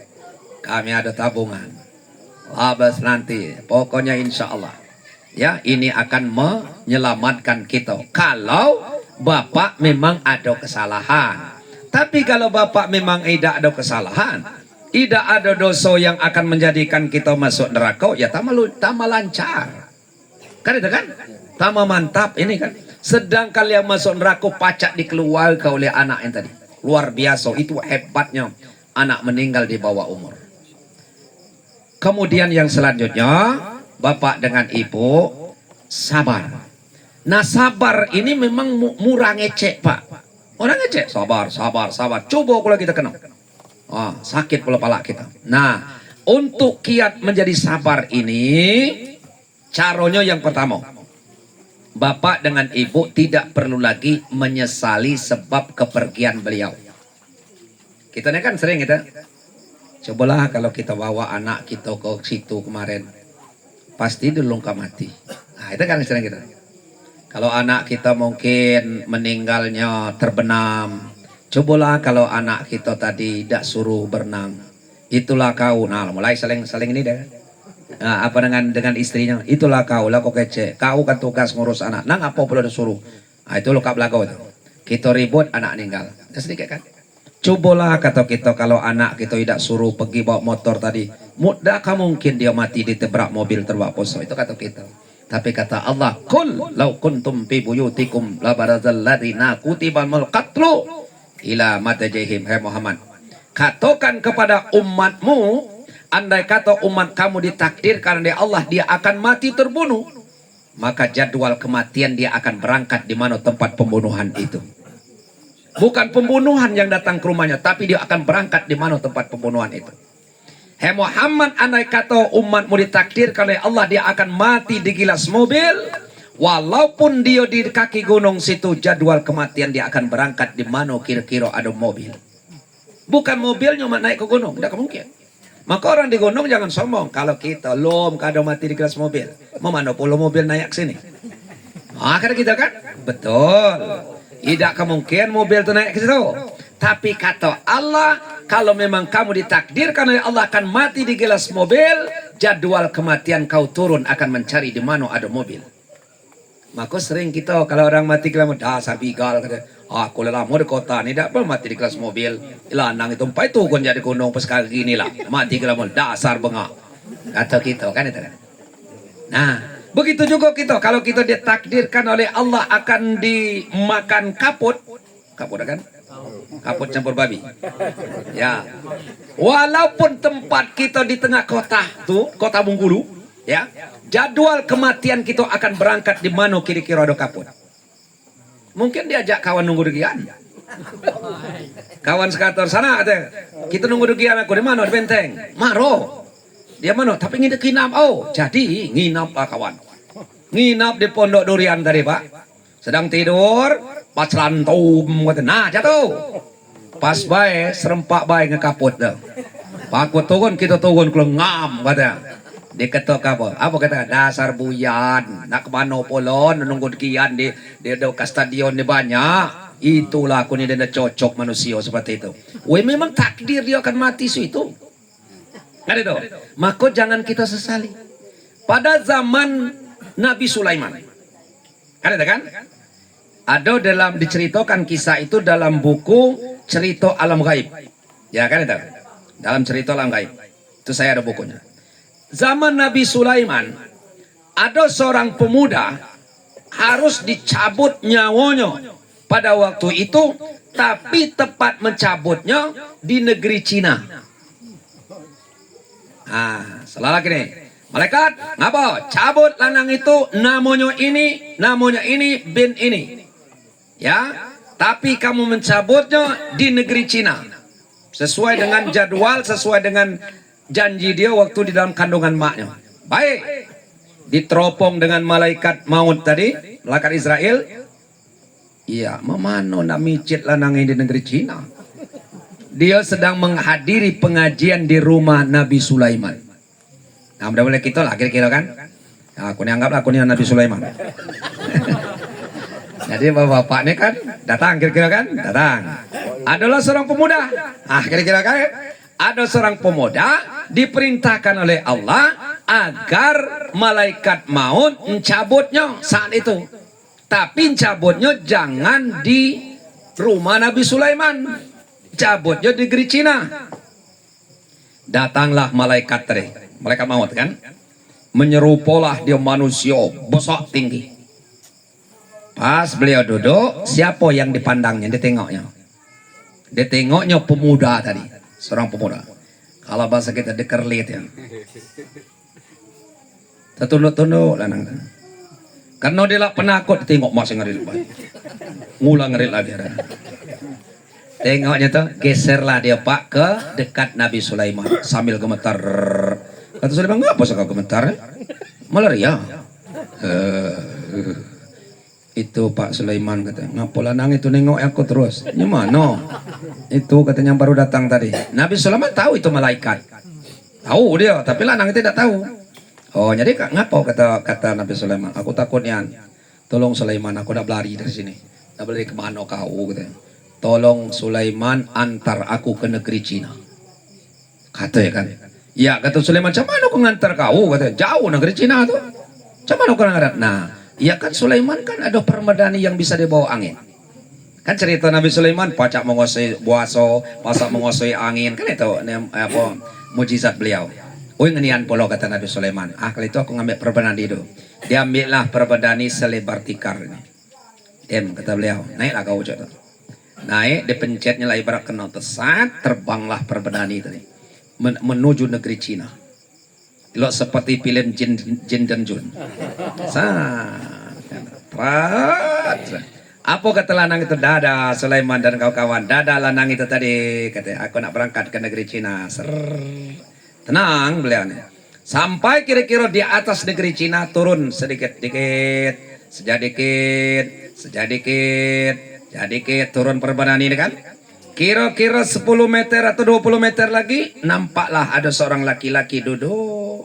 kami ada tabungan. Labas nanti, pokoknya insya Allah. Ya, ini akan menyelamatkan kita. Kalau bapak memang ada kesalahan. Tapi kalau bapak memang tidak ada kesalahan, tidak ada dosa yang akan menjadikan kita masuk neraka, ya tambah lancar. Kan itu kan? Tambah mantap ini kan. Sedangkan yang masuk neraka pacak dikeluarkan oleh anak yang tadi. Luar biasa, itu hebatnya anak meninggal di bawah umur. Kemudian yang selanjutnya, bapak dengan ibu sabar. Nah sabar ini memang murah ngecek Pak. Orang ngecek sabar, sabar, sabar. Coba kalau kita kena, sakit pula pala kita. Nah untuk kiat menjadi sabar ini, caranya yang pertama, bapak dengan ibu tidak perlu lagi menyesali sebab kepergian beliau. Kita ini kan sering kita, cobalah kalau kita bawa anak kita ke situ kemarin, pasti dulu mati. Nah itu kan sering kita. Kalau anak kita mungkin meninggalnya terbenam, cobalah kalau anak kita tadi tidak suruh berenang, itulah kau. Nah mulai saling ini deh. Nah, apa dengan istrinya? Itulah kau, lah kau kece. Kau kan tugas ngurus anak. Nang apa perlu disuruh? Nah, itu lo kap lagu itu. Kita ribut anak meninggal. Dah sedikit kan? Cobalah kata kita kalau anak kita tidak suruh pergi bawa motor tadi, mudah mungkin dia mati ditabrak mobil terbak poso. Itu kata kita. Tapi kata Allah, "Qul law kuntum fi buyutikum la barazal ladzina kutibanul qatlu ila matajihim." Hai Muhammad, katakan kepada umatmu, andai kata umat kamu ditakdirkan oleh Allah dia akan mati terbunuh, maka jadwal kematian dia akan berangkat di mana tempat pembunuhan itu. Bukan pembunuhan yang datang ke rumahnya, tapi dia akan berangkat di mana tempat pembunuhan itu. Hai Muhammad, andai kata umatmu ditakdirkan oleh Allah dia akan mati di gilas mobil, walaupun dia di kaki gunung situ, jadwal kematian dia akan berangkat di mana kira-kira ada mobil. Bukan mobilnya naik ke gunung, tidak mungkin. Maka orang di gunung jangan sombong. Kalau kita lom kada mati di gilas mobil, mau mana puluh mobil naik ke sini. Kata kita kan, betul. Tidak kemungkinan mobil itu naik ke situ. Tapi kata Allah, kalau memang kamu ditakdirkan oleh Allah akan mati di gilas mobil, jadwal kematian kau turun akan mencari di mana ada mobil. Maka sering kita kalau orang mati kelam dasar bigal kata, aku lama di kota ni tidak pernah mati di kelas mobil. Lanang itu empat itu kon jadi gunung pas kali gini lah mati kelam dasar bengak. Kata kita kan itu kan. Nah begitu juga kita kalau kita ditakdirkan oleh Allah akan dimakan kaput kan? Kaput campur babi. Ya. Walaupun tempat kita di tengah kota tuh, kota Bengkulu, ya. Jadwal kematian kita akan berangkat di mana kira-kira ada kaput. Mungkin diajak kawan nunggu degian. Kawan sekator sana ada. Kita nunggu degian aku di mana di benteng. Maro. Dia mana? Tapi nginap. Oh, jadi nginap lah kawan. Nginap di pondok durian tadi Pak. Sedang tidur, pas lantum kata, nah jatuh. Pas baik serempak baik ngekaput dah. Pakut turun kita turun kelengam kata. Diketok apa kata dasar buyan nak kemana polon nunggu kian di ke stadion ni banyak. Itulah aku ni dia cocok manusia seperti itu. Weh memang takdir dia akan mati itu. Kan itu. Maka jangan kita sesali. Pada zaman Nabi Sulaiman, kan itu kan? Ada dalam diceritakan kisah itu dalam buku cerita alam gaib. Ya kan itu? Dalam cerita alam gaib. Itu saya ada bukunya. Zaman Nabi Sulaiman, ada seorang pemuda harus dicabut nyawanya pada waktu itu, tapi tepat mencabutnya di negeri Cina. Salah lagi nih. Malaikat, ngapa? Cabut lanang itu namanya ini, bin ini. Ya, tapi kamu mencabutnya di negeri Cina. Sesuai dengan jadwal, sesuai dengan janji dia waktu di dalam kandungan maknya. Baik. Diteropong dengan malaikat maut tadi, malaikat Israel. Iya, memano nak micit lanang ini di negeri Cina. Dia sedang menghadiri pengajian di rumah Nabi Sulaiman. Nah, mudah-mudahan kita lah kira-kira kan. Nah, aku ni anggaplah aku ni Nabi Sulaiman. Jadi bapak-bapak ini kan datang kira-kira kan? Datang. Adalah seorang pemuda. Kira-kira kan? Ada seorang pemuda diperintahkan oleh Allah agar malaikat maut mencabutnya saat itu. Tapi cabutnya jangan di rumah Nabi Sulaiman. Cabutnya di negeri Cina. Datanglah malaikat tadi. Malaikat maut kan. Menyerupolah dia manusia besar tinggi. Pas beliau duduk, siapa yang dipandangnya, ditengoknya? Ditengoknya pemuda tadi. Seorang pemuda. Kalau bahasa kita dekerlit ya. Tertunduk-tunduk lanang. Karena dia lah penakut tengok mak saya ngerit ngulang ngerit lagi. Tengoknya tuh geserlah dia Pak ke dekat Nabi Sulaiman sambil gemetar. Kata Sulaiman, ngapa suka gemetar? Malaria. Itu Pak Sulaiman kata, ngapa lanang itu nengok aku terus? Gimana? Itu katanya yang baru datang tadi. Nabi Sulaiman tahu itu malaikat. Tahu dia, tapi lanang itu tidak tahu. Oh, jadi ngapa kata Nabi Sulaiman? Aku takutnya. Tolong Sulaiman, aku udah berlari dari sini. Udah berlari kemana kau? Katanya. Tolong Sulaiman antar aku ke negeri Cina. Kata ya kan? Ya kata Sulaiman, macam mana aku ngantar kau? Katanya, jauh negeri Cina tuh. Macam mana aku ngantar? Nah, ya kan Sulaiman kan ada permadani yang bisa dibawa angin. Kan cerita Nabi Sulaiman, pacak menguasai buaso, pasak menguasai angin. Kan itu apa mujizat beliau. Oh ngenian polo kata Nabi Sulaiman. Kalau itu aku ngambil permadani itu. Dia ambillah permadani selebar tikar ini. Kata beliau, naiklah kau ucap. Naik, dipencetnya lah ibarat kena tesat, terbanglah permadani tadi menuju negeri Cina. Lo seperti film Jin dan Jun. Apa kata lanang itu? Dada Sulaiman dan kawan-kawan. Dada lanang itu tadi kata, aku nak berangkat ke negeri Cina. Tenang beliau nih. Sampai kira-kira di atas negeri Cina turun sedikit-dikit, sedikit turun permadani ini kan. Kira-kira 10 meter atau 20 meter lagi nampaklah ada seorang laki-laki duduk.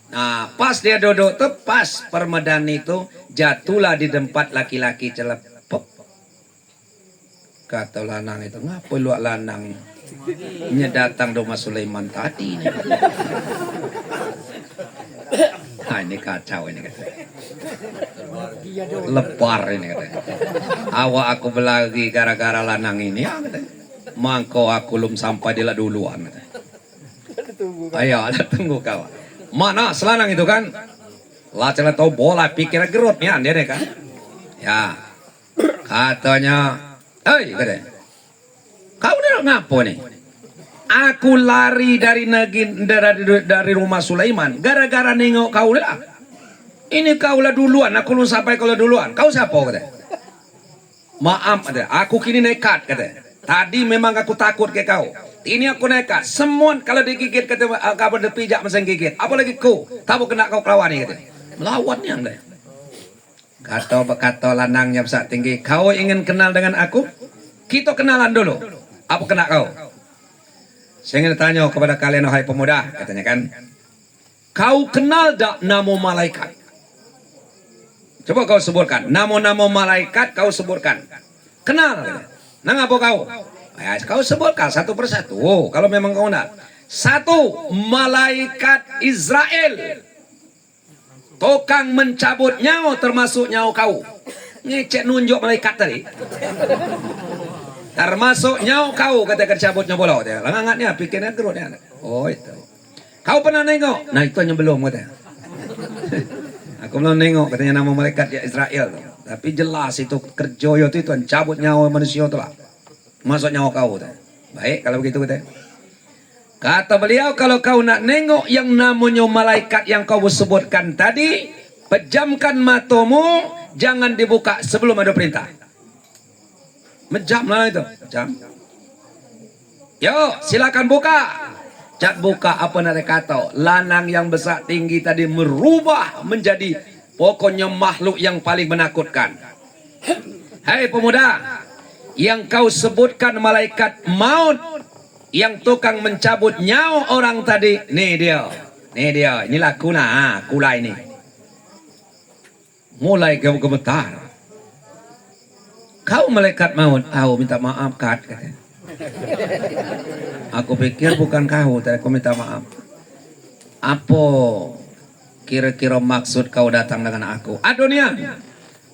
Nah, pas dia duduk tuh pas permadani itu jatuhlah di tempat laki-laki celepok. Kata lanang itu, ngapa lu lanang ini datang rumah Sulaiman tadi ini. Nah, ini kacau ini kata. Lepar ini kata. Awak aku belagi gara-gara lanang ini ya kata. Mangko aku belum sampai dia duluan kata. Ayo ada tunggu kawan. Mana selanang itu kan? Lah celah tahu bola pikir gerutnya dia kan. Ya. Katanya, "Hei," katanya. "Kau udah ngapo nih? Aku lari dari rumah Sulaiman gara-gara nengok kau lah. Ini kau lah duluan, aku lu sampai kau lah duluan. Kau siapa?" katanya. "Maaf," katanya. "Aku kini nekat," katanya. "Tadi memang aku takut ke kau. Ini aku nekat. Semua kalau digigit kata kabar dipijak masang gigit. Apalagi kau, kamu kena kau kelawan nih," katanya. Melawannya anda. Kata lanangnya besar tinggi. "Kau ingin kenal dengan aku? Kita kenalan dulu. Apa kena kau? Saya ingin tanya kepada kalian wahai pemuda," katanya kan. "Kau kenal tak nama malaikat? Coba kau sebutkan. Nama-nama malaikat kau sebutkan. Kenal. Katanya. Nang apa kau? Ya, kau sebutkan satu persatu. Oh, kalau memang kau nak. Satu, malaikat Israel. Tukang mencabut nyawa termasuk nyawa kau." Ngecek nunjuk malaikat tadi. "Termasuk nyawa kau," kata cabutnya bola. Langangatnya pikirnya gerutnya. "Oh itu. Kau pernah nengok?" "Nah itu yang belum," kata. "Aku belum nengok," katanya nama malaikat ya Israel. Tapi jelas itu kerjoyo itu yang cabut nyawa manusia itu lah. Masuk nyawa kau. Kata. Baik kalau begitu kata. Kata beliau, kalau kau nak nengok yang namanya malaikat yang kau sebutkan tadi, pejamkan matamu, jangan dibuka sebelum ada perintah. Menjam lah itu. Jam. Yo, silakan buka. Cak buka apa nak kata. Lanang yang besar tinggi tadi merubah menjadi pokoknya makhluk yang paling menakutkan. "Hei pemuda, yang kau sebutkan malaikat maut yang tukang mencabut nyawa orang tadi, nih dia, inilah kula ini." Mulai gemetar. "Kau malaikat maut?" "Aku minta maaf Kat," katanya. "Aku pikir bukan kau, tapi aku minta maaf. Apa kira-kira maksud kau datang dengan aku?" "Adonia,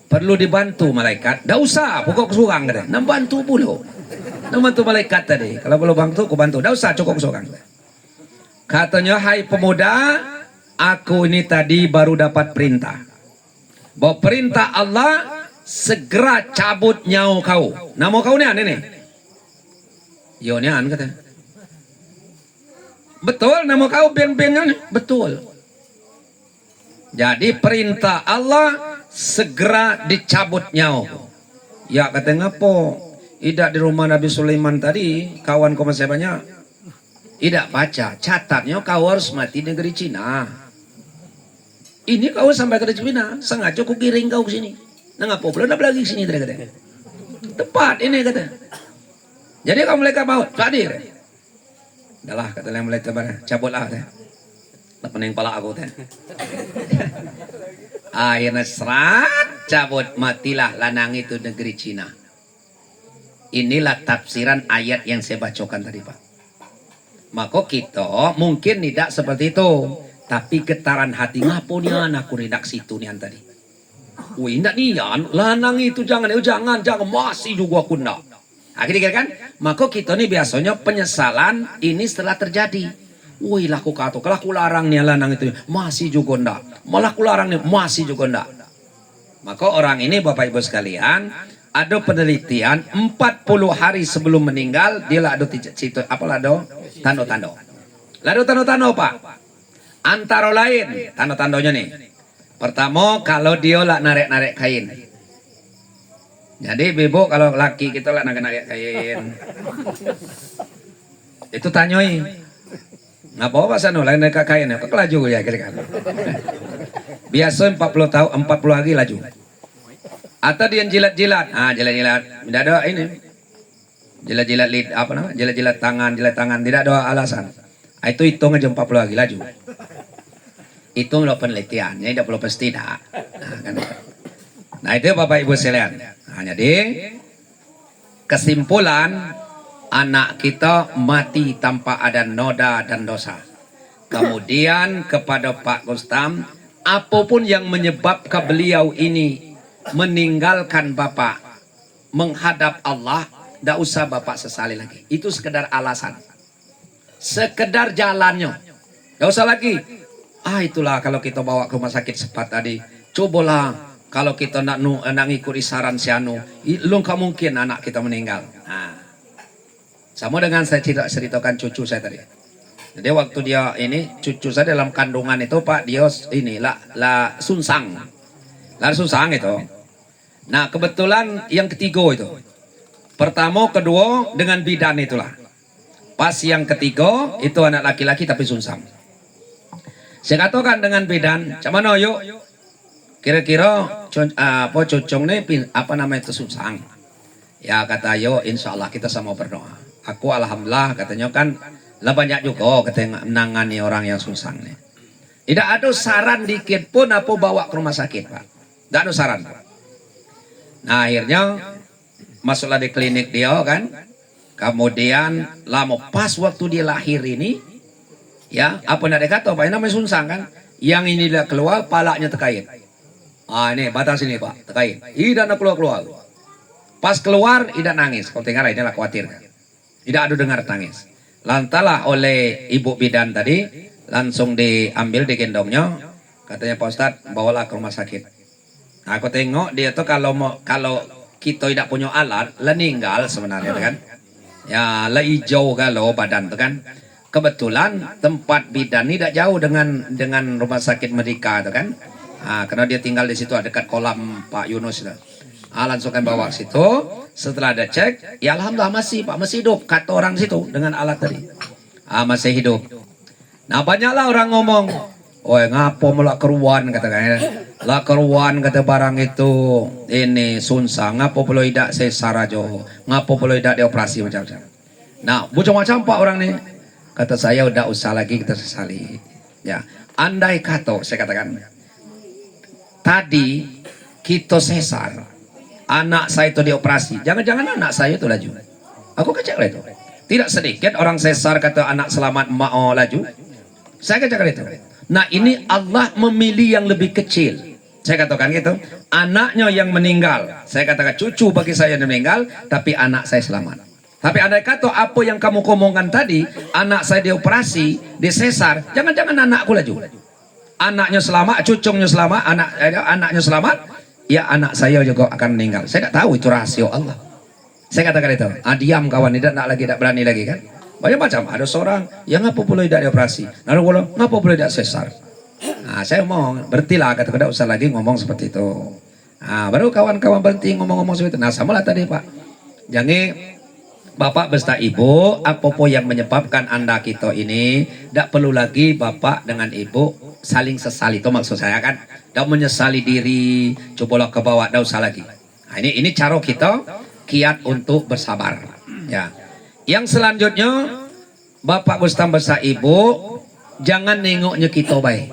perlu dibantu malaikat." "Dah usah, pokok kesurang," katanya. "Nak bantu puluh. Nak bantu malaikat tadi. Kalau belum bantu, aku bantu. Dah usah, cukup kesurang." Katanya, "Hai pemuda, aku ini tadi baru dapat perintah. Bahwa perintah Allah segera cabut nyawa kau." "Nama kau ni nih?" "Yo ni kata. "Betul nama kau ben-bennya?" "Betul." Jadi perintah Allah segera dicabut nyawa. Ya kata ngapo? Tidak di rumah Nabi Sulaiman tadi, kawan kau masih banyak. Tidak baca, catatnya kau harus mati di negeri Cina. Ini kau sampai ke Cina, sengaja ku kiring kau ke sini. Nah ngapo belum ada lagi ke sini kata. Tepat ini kata. Jadi kau mereka bawa, tadi. Adalah kata yang mulai tebar, cabutlah teh. Pening pala aku teh. Akhirnya serat cabut matilah lanang itu negeri Cina. Inilah tafsiran ayat yang saya bacakan tadi Pak. Maka kita mungkin tidak seperti itu, tapi getaran hati ngapunya anakku redak situ nian tadi. Wih ndak nian lanang itu jangan masih juga aku ndak. Akhirnya kan, maka kita nih biasanya penyesalan ini setelah terjadi. Wih laku kata, kalau aku larang nih lanang itu masih juga ndak. Malah aku larang nih masih juga ndak. Maka orang ini Bapak Ibu sekalian, ada penelitian 40 hari sebelum meninggal dia lah ada situ apa lah do tando-tando. Lalu tando-tando Pak. Antara lain tando-tandonya nih. Pertama kalau dia lah narik-narik kain. Jadi bebo kalau laki kita lah narik-narik kain. Itu tanyoi. Ngapa pasal no lain narik kain ya? Kok laju ya kira-kira. Biasa 40 tahun 40 lagi laju. Atau dia jilat-jilat, jilat-jilat, tidak ada ini, jilat-jilat lid, apa namanya, jilat-jilat tangan, tidak ada alasan. Itu hitung aja 40 lagi laju. Hitung lo penelitiannya, tidak perlu pasti tidak. Nah itu Bapak Ibu sekalian. Jadi kesimpulan anak kita mati tanpa ada noda dan dosa. Kemudian kepada Pak Gustam, apapun yang menyebabkan beliau ini meninggalkan Bapak menghadap Allah, tidak usah Bapak sesali lagi. Itu sekedar alasan, sekedar jalannya, tidak usah lagi. Itulah kalau kita bawa ke rumah sakit cepat tadi, cobalah kalau kita nak ngikuti saran si anu, lu nggak mungkin anak kita meninggal. Sama dengan saya ceritakan cucu saya tadi. Jadi waktu dia ini cucu saya dalam kandungan itu Pak, dia ini lah sunsang itu. Nah kebetulan yang ketiga itu, pertama kedua dengan bidan itulah. Pas yang ketiga itu anak laki-laki tapi sunsang. Saya katakan dengan bidan, cuman yuk kira-kira apa cocong nih apa namanya itu sunsang. Ya kata yo insya Allah kita sama berdoa. Aku alhamdulillah katanya kan lah banyak juga katanya menangani orang yang sunsang nih. Tidak ada saran dikit pun apa bawa ke rumah sakit Pak. Tidak ada saran Pak. Nah akhirnya masuklah di klinik dia kan. Kemudian lama pas waktu dia lahir ini, ya apa nak dikata Pak, ini namanya sunsang kan. Yang ini dia keluar palaknya terkait. Ini batas ini Pak, terkait. Tidak nak keluar. Pas keluar tidak nangis. Kau dengar ini lah khawatir kan. Tidak ada dengar tangis. Lantalah oleh ibu bidan tadi langsung diambil digendongnya. Katanya Pak Ustadz bawalah ke rumah sakit. Nah, aku tengok dia tuh kalau kita tidak punya alat, meninggal sebenarnya kan. Ya, lah hijau galau badan tuh kan. Kebetulan tempat bidan ini tidak jauh dengan rumah sakit Medika tuh kan. Karena dia tinggal di situ dekat kolam Pak Yunus. Langsung kan bawa ke situ. Setelah ada cek, ya alhamdulillah masih Pak, masih hidup. Kata orang situ dengan alat tadi. Masih hidup. Nah banyaklah orang ngomong, ngapo mulak keruan katakan. Lah keruan kata barang itu ini sunsang, ngapo perlu tidak sesar aja, ngapo perlu tidak dioperasi macam-macam. Nah macam-macam Pak orang nih. Kata saya udah usah lagi kita sesali. Ya, andai kata saya katakan tadi kita sesar, anak saya itu dioperasi, jangan-jangan anak saya itu laju. Aku kecek itu. Tidak sedikit orang sesar kata anak selamat mau laju. Saya kecek itu. Nah ini Allah memilih yang lebih kecil. Saya katakan gitu. Anaknya yang meninggal, saya katakan cucu bagi saya yang meninggal, tapi anak saya selamat. Tapi andai kata apa yang kamu ngomongkan tadi, anak saya dioperasi, disesar, jangan-jangan anakku laju. Anaknya selamat, cucunya selamat, anaknya selamat, ya anak saya juga akan meninggal. Saya tidak tahu itu rahasia Allah. Saya katakan itu. Diam kawan, tidak berani lagi kan. Banyak macam, ada seorang yang ngapa boleh tidak dioperasi, lalu ngapa boleh tidak sesar. Saya ngomong, berhentilah, kata tidak usah lagi ngomong seperti itu. Baru kawan-kawan berhenti ngomong-ngomong seperti itu. Nah, samalah tadi Pak. Jangan Bapak beserta Ibu, apa yang menyebabkan Anda kita ini, tidak perlu lagi Bapak dengan Ibu saling sesali. Itu maksud saya kan. Tidak menyesali diri, cobalah ke bawah, tidak usah lagi. Nah, ini cara kita kiat untuk bersabar. Ya. Yang selanjutnya, Bapak beserta Ibu, jangan nengoknya kita baik.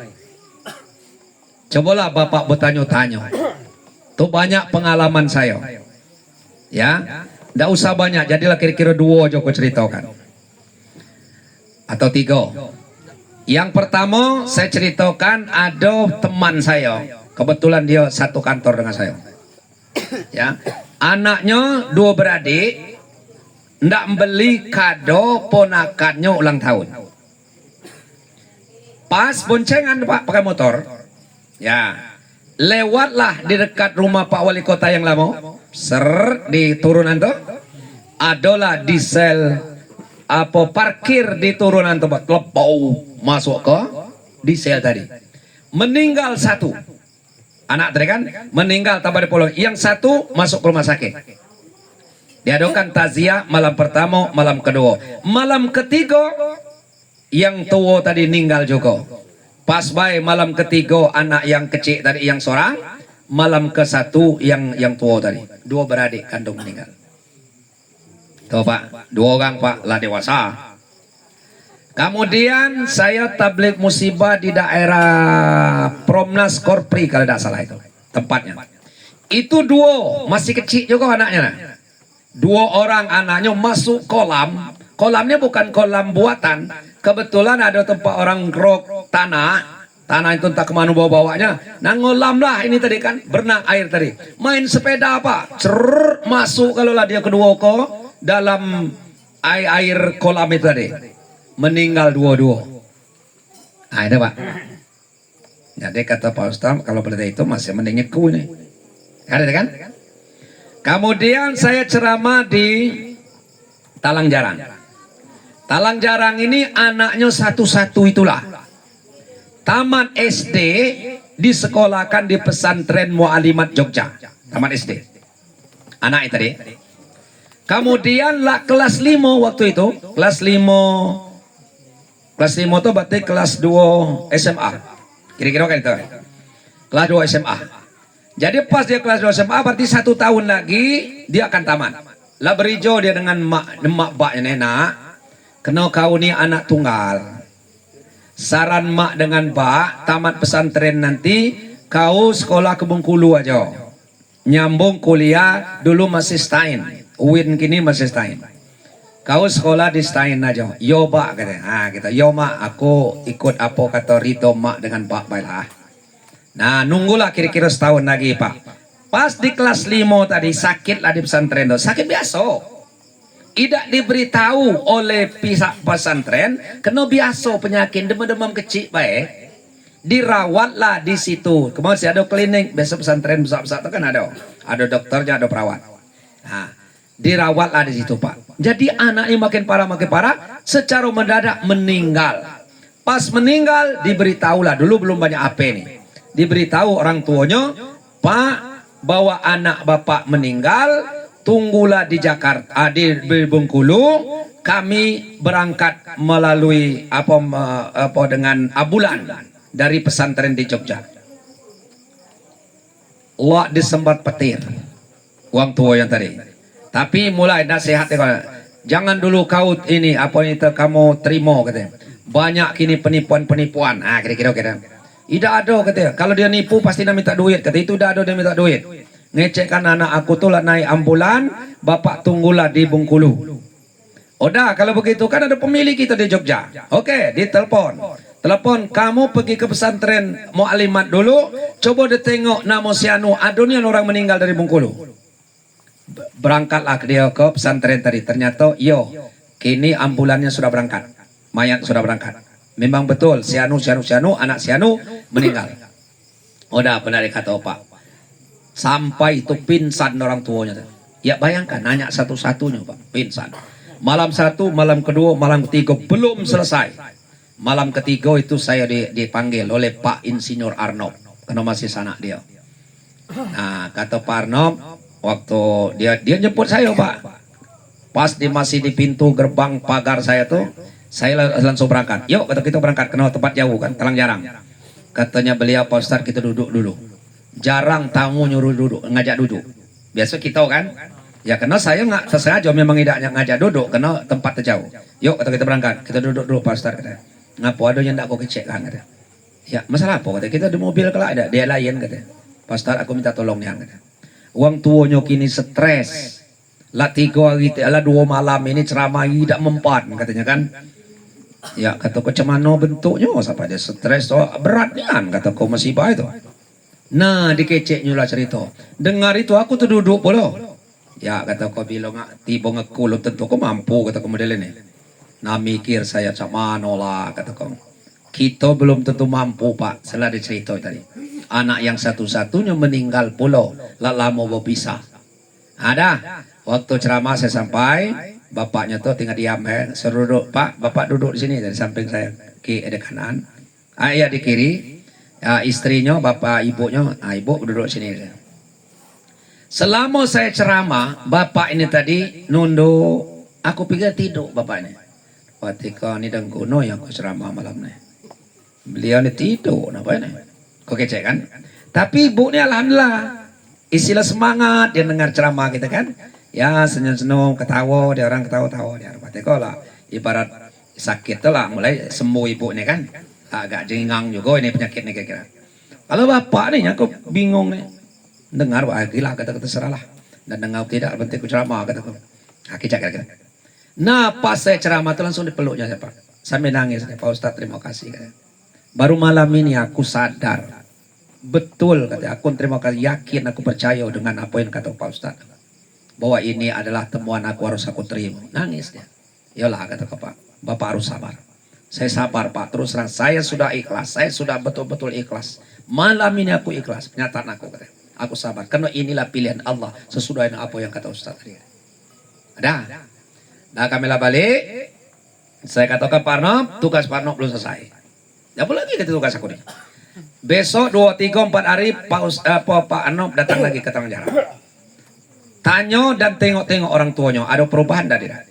Cobalah Bapak bertanya-tanya. Itu banyak pengalaman saya. Ya. Tidak usah banyak, jadilah kira-kira 2 aja aku ceritakan. Atau 3. Yang pertama saya ceritakan ada teman saya. Kebetulan dia satu kantor dengan saya. Ya, anaknya 2 beradik. Tidak beli kado ponakannya ulang tahun. Pas boncengan Pak pakai motor. Ya, lewatlah di dekat rumah Pak Wali Kota yang lama. Di turunan tuh adalah diesel parkir di turunan tempat lepau masuk ke diesel tadi. Meninggal 1 anak tadi kan, meninggal tambah di pulau. Yang 1 masuk ke rumah sakit. Diadakan takziah malam pertama, malam kedua, malam ketiga yang tua tadi meninggal juga. Pas baik malam ketiga anak yang kecil tadi yang seorang, malam ke-1 yang tua tadi, 2 beradik kandung meninggal. Tuh Pak, 2 orang Pak lah dewasa. Kemudian saya tabligh musibah di daerah Promnas Korpri kalau tidak salah itu tempatnya. Itu 2 masih kecil juga anaknya. 2 orang anaknya masuk kolam. Kolamnya bukan kolam buatan. Kebetulan ada tempat orang grok tanah itu entah kemana bawa-bawanya. Nah ngolam lah ini tadi kan, berenang air tadi. Main sepeda apa? Masuk kalau lah dia kedua dalam air kolam itu tadi. Meninggal 2-2. Nah itu Pak. Jadi kata Pak Ustaz, kalau pada itu masih mending nyeku nih. Ada kan? Kemudian saya ceramah di Talang Jarang. Talang Jarang ini anaknya satu-satu itulah. Tamat SD disekolahkan di pesantren Mu'alimat Jogja. Tamat SD. Anak itu tadi. Kemudian lah kelas 5 waktu itu. Kelas 5 itu berarti kelas 2 SMA. Kira-kira kan itu. Kelas 2 SMA. Jadi pas dia kelas 2 SMA berarti 1 tahun lagi dia akan tamat. Lah berijo dia dengan mak baknya nenek. Kena kau ni anak tunggal. Saran mak dengan bak tamat pesantren nanti kau sekolah ke Bengkulu aja, nyambung kuliah dulu masih Stein, UIN kini masih Stein, kau sekolah di Stein aja. Yo bak katanya. Kita yo mak aku ikut apa kata Rito mak dengan bak baiklah. Nah nunggulah kira-kira setahun lagi Pak. Pas di kelas 5 tadi sakitlah di pesantren itu, sakit biasa. Tidak diberitahu oleh pihak pesantren, kena biasa penyakit demam-demam kecil baik. Dirawatlah di situ. Kemudian si ada klinik, biasa pesantren besar-besar itu kan ada dokternya, ada perawat. Nah, dirawatlah di situ Pak. Jadi anaknya makin parah, secara mendadak meninggal. Pas meninggal diberitahulah, dulu belum banyak AP nih. Diberitahu orang tuanya, Pak, bahwa anak Bapak meninggal. Tunggulah di Jakarta, di Bengkulu, kami berangkat melalui dengan ambulan dari pesantren di Jogja. Allah disembat petir uang tua yang tadi. Tapi mulai nasihat jangan dulu kau ini kamu terima katanya. Banyak kini penipuan-penipuan. Kira-kira. Tidak ada katanya. Kalau dia nipu pasti dia minta duit. Kata itu tidak ada dia minta duit. Ngecekkan anak aku tuh lah naik ambulan, Bapak tunggulah di Bengkulu. Udah kalau begitu kan ada pemilik kita di Jogja. Oke, ditelepon. Telepon, kamu pergi ke pesantren Mu'alimat dulu, coba ditengok nama si Anu, adunya orang meninggal dari Bengkulu. Berangkatlah dia ke pesantren tadi. Ternyata, kini ambulannya sudah berangkat. Mayat sudah berangkat. Memang betul, si Anu, anak si Anu meninggal. Udah benar kata Pak. Sampai itu pingsan orang tuanya. Ya bayangkan, nanya satu-satunya Pak, pingsan. Malam 1, malam kedua, malam ketiga belum selesai. Malam ketiga itu saya dipanggil oleh Pak Insinyur Arnob, karena masih sanak dia. Nah, kata Pak Arnob, waktu dia jemput saya Pak, pas masih di pintu gerbang pagar saya tuh, saya langsung berangkat. Yuk, kata kita berangkat, kenal tempat jauh kan, Talang Jarang. Katanya beliau, Pak Ustadz kita duduk dulu. Jarang tamu nyuruh duduk, ngajak duduk. Biasa kita kan, ya karena saya nggak sengaja memang tidak ngajak duduk, karena tempat terjauh. Yuk, kata kita berangkat, kita duduk dulu Pak Ustadz. Kata. Ngapo ada yang tak kau kecek kan? Kata. Ya masalah apa? Kata kita di mobil kalau ada, dia lain kata. Pak Ustadz aku minta tolong nih kata. Uang tuanya kini stres. Lah 3 hari, lah 2 malam ini ceramah tidak mempan katanya kan. Ya kata kau cemano bentuknya, siapa dia stres so beratnya kan kata kau musibah itu. Nah dikeceknya lah cerita. Dengar itu aku tuh duduk polo. Ya kata kau bilang tiba ngekul tentu kau mampu kata kau model ini. Nah mikir saya cemano lah kata kau. Kita belum tentu mampu Pak. Setelah dicerita tadi. Anak yang satu-satunya meninggal polo. Lala mau berpisah. Ada. Waktu ceramah saya sampai, bapaknya tuh tinggal diam suruh duduk, Pak, bapak duduk di sini dari samping saya ke ada kanan, ayah di kiri, ya, istrinya, bapak ibunya, ibu duduk sini. Selama saya ceramah, bapak ini tadi nunduk, aku pikir tidur bapak ini. Ketika ini dan kuno yang aku ceramah malam ini, beliau ini tidur, apa ini? Kok kecek kan? Tapi ibu ini alhamdulillah, istilah semangat dia dengar ceramah kita kan. Ya senyum-senyum, ketawa, dia orang ketawa-tawa dia. Ketika lah ibarat sakit tuh lah mulai sembuh ibu ini kan. Agak jengang juga ini penyakitnya kira-kira. Kalau bapak nih aku bingung nih. Dengar wah gila kata-kata serahlah. Dan dengar tidak penting ku ceramah kataku. Kicak kira-kira. Nah pas saya ceramah tuh langsung dipeluknya saya Pak. Sampai nangis Pak Ustadz terima kasih kata. Baru malam ini aku sadar. Betul kata aku terima kasih yakin aku percaya dengan apa yang kata Pak Ustadz. Bahwa ini adalah temuan aku harus aku terima. Nangis dia. Yalah kata Bapak harus sabar. Saya sabar Pak. Terus terang saya sudah ikhlas. Saya sudah betul-betul ikhlas. Malam ini aku ikhlas. Pernyataan aku kata. Aku sabar. Karena inilah pilihan Allah. Sesuai dengan apa yang kata Ustaz tadi. Ada. Nah kamilah balik. Saya katakan Pak Arnob. Tugas Pak Arnob belum selesai. Apa lagi kata tugas aku nih. Besok 2, 3, 4 hari Pak Arnob datang lagi ke Talang Jarang. Tanya dan tengok-tengok orang tuanya, ada perubahan dan tidak.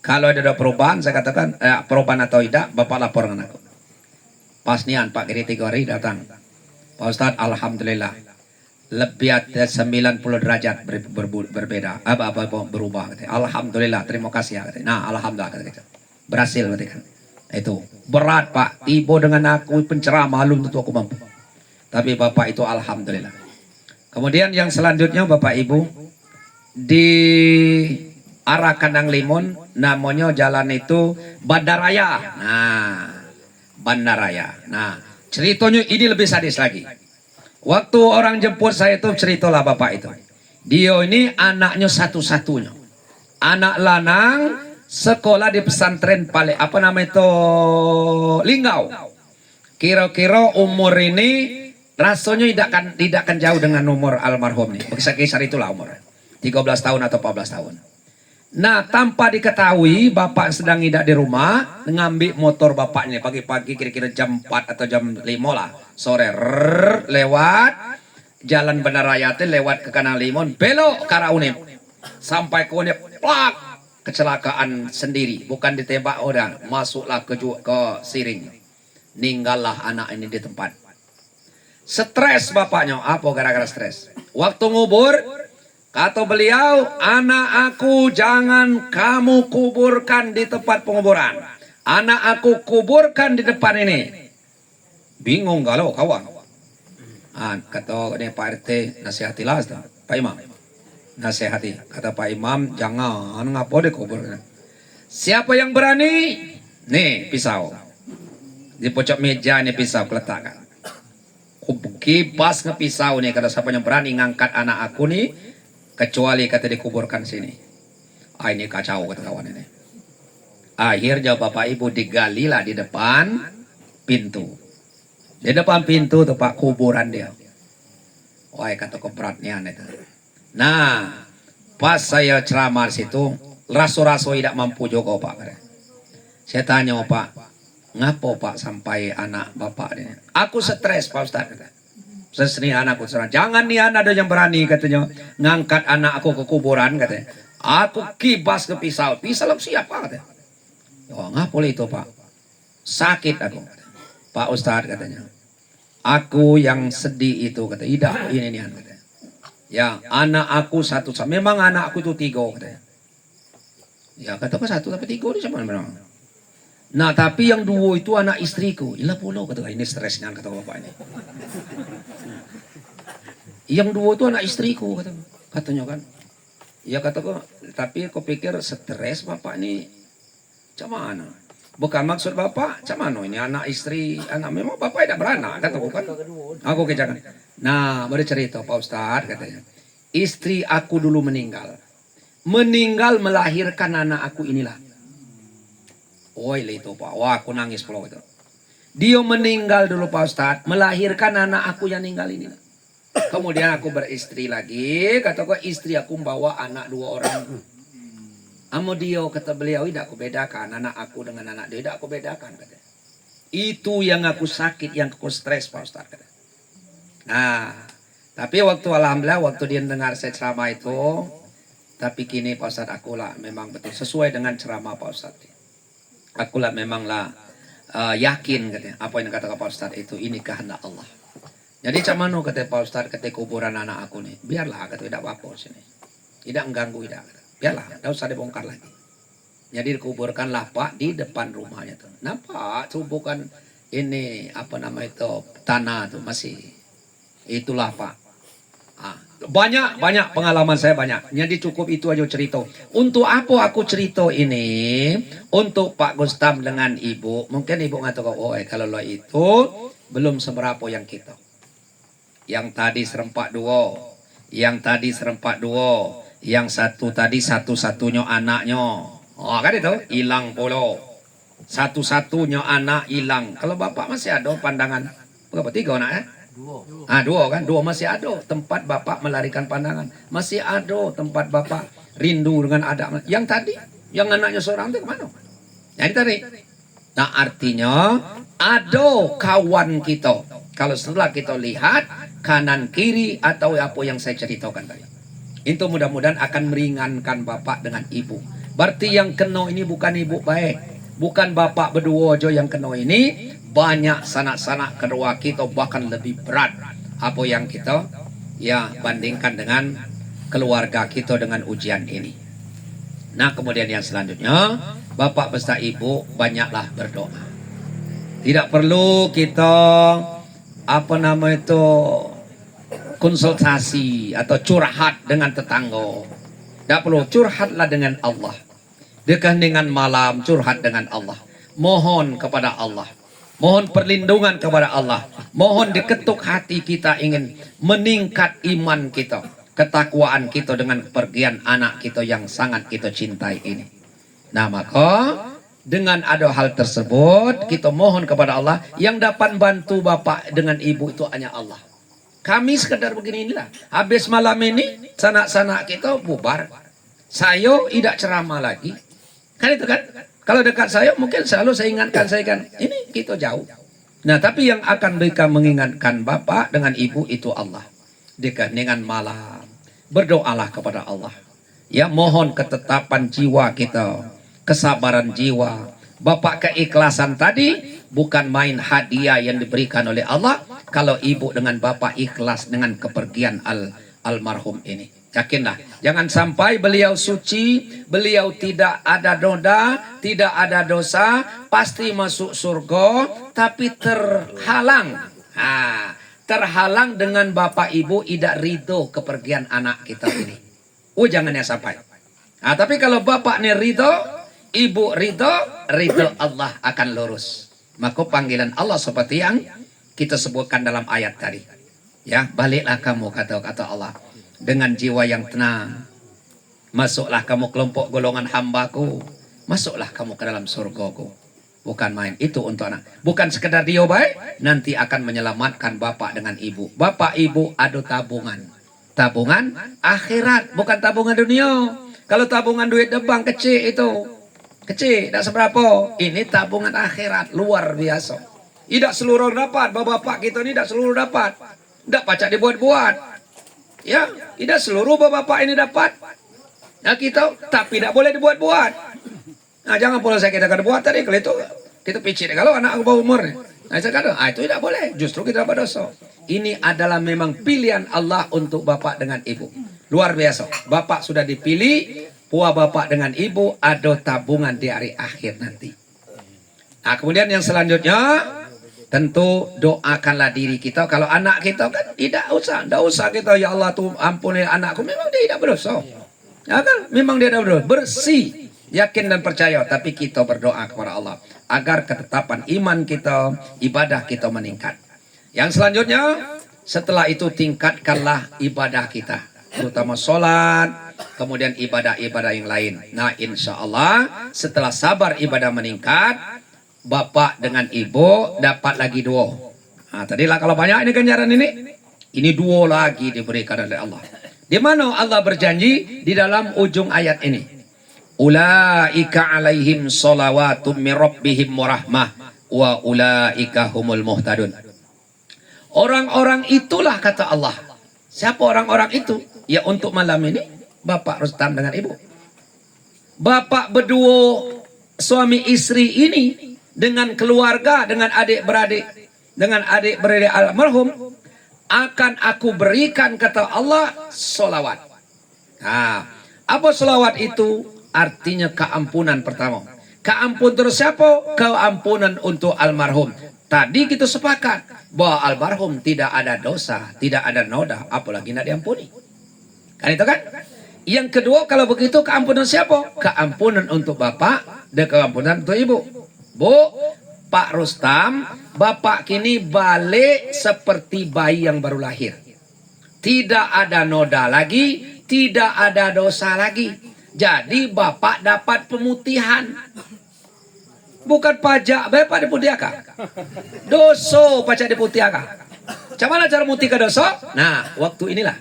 Kalau ada perubahan, saya katakan, perubahan atau tidak, Bapak laporkan aku. Pas nian, Pak Kiri 3 hari datang. Pak Ustadz, Alhamdulillah. Lebih dari 90 derajat berbeda. Berubah. Alhamdulillah, terima kasih. Ya, nah, Alhamdulillah. Berhasil. Kan. Itu. Berat, Pak. Ibu dengan aku penceramah, belum tentu aku mampu. Tapi Bapak itu Alhamdulillah. Kemudian yang selanjutnya, Bapak Ibu, di arah Kandang Limun namanya jalan itu Bandaraya. Nah, Bandaraya. Nah, ceritanya ini lebih sadis lagi. Waktu orang jemput saya itu ceritalah bapak itu. Dia ini anaknya satu-satunya. Anak lanang sekolah di pesantren paling apa nama itu Linggau. Kira-kira umur ini rasanya tidak akan jauh dengan umur almarhum nih. Kisah-kisah itulah umurnya. 13 tahun atau 14 tahun. Nah, tanpa diketahui bapak sedang tidak di rumah, ngambil motor bapaknya pagi-pagi kira-kira jam 4 atau jam 5 lah sore. Lewat jalan Bandaraya lewat ke Kandang Limun, belok ke arah Unip. Sampai ke Unip, plak, kecelakaan sendiri, bukan ditembak orang, masuklah ke Siring. Ninggallah anak ini di tempat. Stres bapaknya, apa gara-gara stres? Waktu ngubur, kata beliau, anak aku jangan kamu kuburkan di tempat penguburan. Anak aku kuburkan di depan ini. Bingung galau kawan. Kata ini Pak RT, nasihatilah Pak Imam. Nasihati. Kata Pak Imam, jangan ngapa dikuburkan. Siapa yang berani? Nih pisau. Di pojok meja ini pisau keletakkan. Kibas ngepisau nih, kata siapa yang berani ngangkat anak aku nih, kecuali kata dikuburkan sini. Ini kacau kata kawan ini. Akhirnya bapak ibu digalilah di depan pintu. Di depan pintu tuh Pak kuburan dia. Wah kata keberatnya itu. Nah pas saya ceramah situ, raso-raso tidak mampu juga Pak. Saya tanya Pak, Ngapo Pak sampai anak bapak ini? Aku stres Pak Ustadz kata. Sesni anakku serang. Jangan nih anak ada yang berani katanya ngangkat anak aku ke kuburan katanya. Aku kibas ke pisau. Pisau siapa katanya. Oh ngapo itu Pak? Sakit aku. Pak Ustadz katanya. Aku yang sedih itu kata. Tidak ini nih katanya. Ya anak aku satu. Memang anak aku itu 3 katanya. Ya kataku 1 tapi 3 di mana memang. Nah tapi yang 2 itu anak istriku. Ilah pulau kata ini stresnya kata bapak ini. Yang 2 itu anak istriku katanya kan. Ya kataku tapi aku pikir stres bapak ini cuman. Bukan maksud bapak cuman ini anak istri anak memang bapak tidak beranak kataku kan. Aku kejakan. Nah bercerita Pak Ustadz katanya. Istri aku dulu meninggal. Meninggal melahirkan anak aku inilah. Oh itu Pak, wah aku nangis pulau itu. Dia meninggal dulu Pak Ustadz, melahirkan anak aku yang ninggal ini. Kemudian aku beristri lagi, kataku istri aku membawa anak 2 orang. Amo dia kata beliau tidak aku bedakan anak aku dengan anak dia, tidak aku bedakan kata. Itu yang aku sakit, yang aku stres Pak Ustadz kata. Nah, tapi waktu alhamdulillah waktu dia dengar saya ceramah itu, tapi kini Pak Ustadz aku lah memang betul sesuai dengan ceramah Pak Ustadz. Aku lah memanglah yakin katanya apa yang kata Pak Ustadz itu ini kehendak Allah. Jadi camano kata Pak Ustadz ketika kuburan anak aku nih biarlah kata tidak apa-apa sini. Tidak mengganggu tidak kata. Biarlah tidak usah dibongkar lagi. Jadi dikuburkanlah Pak di depan rumahnya tuh. Nah Pak tuh bukan ini apa nama itu tanah tuh masih itulah Pak. Banyak pengalaman saya banyak. Jadi cukup itu aja cerita. Untuk apa aku cerita ini? Untuk Pak Gustam dengan Ibu. Mungkin Ibu ngatakan, oh kalau lo itu belum seberapa yang kita. Yang tadi serempak 2. Yang tadi serempak 2. Yang satu tadi satu-satunya anaknya. Oh kan itu hilang polo. Satu-satunya anak hilang. Kalau bapak masih ada pandangan. Berapa 3 anak ya? 2 kan 2 masih ada tempat bapak melarikan pandangan, masih ada tempat bapak rindu dengan anak yang tadi yang anaknya seorang itu kemana jadi tadi. Nah artinya ada kawan kita kalau setelah kita lihat kanan kiri atau apa yang saya ceritakan tadi itu mudah-mudahan akan meringankan bapak dengan ibu. Berarti yang kena ini bukan ibu baik, bukan bapak berdua aja yang kena ini, banyak sanak-sanak kedua kita bahkan lebih berat apa yang kita ya bandingkan dengan keluarga kita dengan ujian ini. Nah kemudian yang selanjutnya bapak beserta ibu banyaklah berdoa. Tidak perlu kita apa nama itu konsultasi atau curhat dengan tetangga. Tidak perlu, curhatlah dengan Allah. Dekat dengan malam curhat dengan Allah. Mohon kepada Allah. Mohon perlindungan kepada Allah. Mohon diketuk hati kita ingin meningkat iman kita. Ketakwaan kita dengan kepergian anak kita yang sangat kita cintai ini. Nah maka dengan ada hal tersebut kita mohon kepada Allah. Yang dapat bantu bapak dengan ibu itu hanya Allah. Kami sekedar begini inilah. Habis malam ini sanak-sanak kita bubar. Saya tidak ceramah lagi. Kan itu kan. Kalau dekat saya mungkin selalu saya ingatkan saya kan ini kita jauh. Nah tapi yang akan mereka mengingatkan bapak dengan ibu itu Allah. Dekat dengan malam berdoalah kepada Allah. Ya mohon ketetapan jiwa kita, kesabaran jiwa. Bapak keikhlasan tadi bukan main hadiah yang diberikan oleh Allah. Kalau ibu dengan bapak ikhlas dengan kepergian almarhum ini. Yakinlah, jangan sampai beliau suci, beliau tidak ada noda, tidak ada dosa, pasti masuk surga, tapi terhalang. Terhalang dengan bapak ibu tidak ridho kepergian anak kita ini. Jangan ya sampai. Tapi kalau bapaknya ridho, ibu ridho Allah akan lurus. Maka panggilan Allah seperti yang kita sebutkan dalam ayat tadi. Ya, baliklah kamu kata Allah. Dengan jiwa yang tenang. Masuklah kamu kelompok golongan hambaku. Masuklah kamu ke dalam surgaku. Bukan main. Itu untuk anak. Bukan sekedar dia baik. Nanti akan menyelamatkan bapak dengan ibu. Bapak ibu ada tabungan. Tabungan akhirat. Bukan tabungan dunia. Kalau tabungan duit depan kecil itu. Kecil, tidak seberapa. Ini tabungan akhirat luar biasa. Tidak seluruh dapat, bapak-bapak kita ini tidak seluruh dapat. Tidak pacak dibuat-buat. Ya, tidak seluruh bapak-bapak ini dapat. Nah kita, tapi tidak boleh dibuat-buat. Nah jangan pula saya kita buat tadi, kalau itu kita picit. Kalau anak bawah umur, nah saya kata, itu tidak boleh. Justru kita dapat dosa. Ini adalah memang pilihan Allah untuk bapak dengan ibu. Luar biasa. Bapak sudah dipilih. Puah bapak dengan ibu ada tabungan di hari akhir nanti. Nah kemudian yang selanjutnya tentu doakanlah diri kita. Kalau anak kita kan tidak usah kita ya Allah tuh ampuni anakku. Memang dia tidak berdosa. Ya kan? Memang dia tidak berdosa. Bersih, yakin dan percaya. Tapi kita berdoa kepada Allah agar ketetapan iman kita, ibadah kita meningkat. Yang selanjutnya setelah itu tingkatkanlah ibadah kita. Terutama sholat, kemudian ibadah-ibadah yang lain. Nah insya Allah setelah sabar ibadah meningkat, bapak dengan ibu dapat lagi duo. Nah tadilah kalau banyak ini ganjaran ini duo lagi diberikan oleh Allah. Di mana Allah berjanji di dalam ujung ayat ini. Ulaika alaihim sholawatu min rabbihim warahmah wa ulaika humul muhtadun. Orang-orang itulah kata Allah. Siapa orang-orang itu? Ya untuk malam ini Bapak Rustam dengan Ibu. Bapak berdua suami istri ini dengan keluarga, dengan adik-beradik, almarhum akan aku berikan kata Allah sholawat. Nah, apa sholawat itu? Artinya keampunan pertama. Keampun terus siapa? Keampunan untuk almarhum. Tadi kita sepakat bahwa almarhum tidak ada dosa, tidak ada noda, apalagi tidak diampuni. Kan itu kan? Yang kedua kalau begitu keampunan siapa? Keampunan untuk bapak dan keampunan untuk ibu. Bu, Pak Rustam, bapak kini balik seperti bayi yang baru lahir. Tidak ada noda lagi, tidak ada dosa lagi. Jadi bapak dapat pemutihan. Bukan pajak, bapak diputiakan. Dosa pajak diputiakan. Macam mana cara memutihkan dosa? Nah, waktu inilah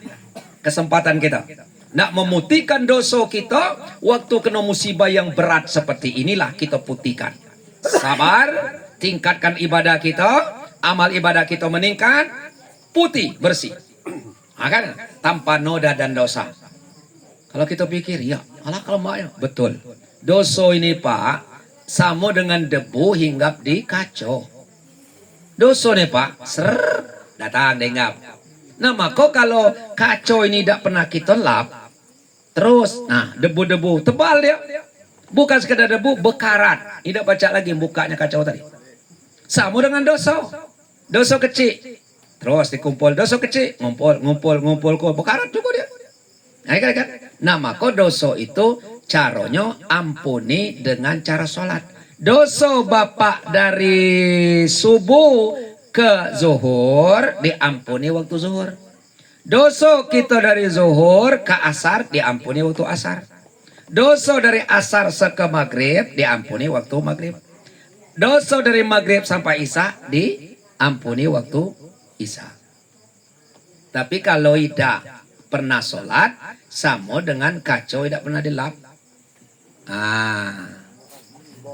kesempatan kita. Nak memutihkan dosa kita, waktu kena musibah yang berat seperti inilah kita putihkan. Sabar, tingkatkan ibadah kita, amal ibadah kita meningkat, putih, bersih. Kan? Tanpa noda dan dosa. Kalau kita pikir, ya, alah kalau mbaknya. Betul. Dosa ini Pak, sama dengan debu hinggap di kaco. Dosa nih Pak, datang hinggap. Nah maka kalau kaco ini tidak pernah kita lap, terus, nah debu-debu tebal dia. Bukan sekedar debu, bekarat. Tidak baca lagi bukanya kacau tadi. Sama dengan dosa. Dosa kecil. Terus dikumpul, dosa kecil. Ngumpul, bekarat juga dia. Nah maka dosa itu caranya ampuni dengan cara sholat. Dosa bapak dari subuh ke zuhur diampuni waktu zuhur. Dosa kita dari zuhur ke asar diampuni waktu asar. Dosa dari asar ke maghrib diampuni waktu maghrib. Dosa dari maghrib sampai isya diampuni waktu isya. Tapi kalau tidak pernah sholat, sama dengan kacau tidak pernah dilap.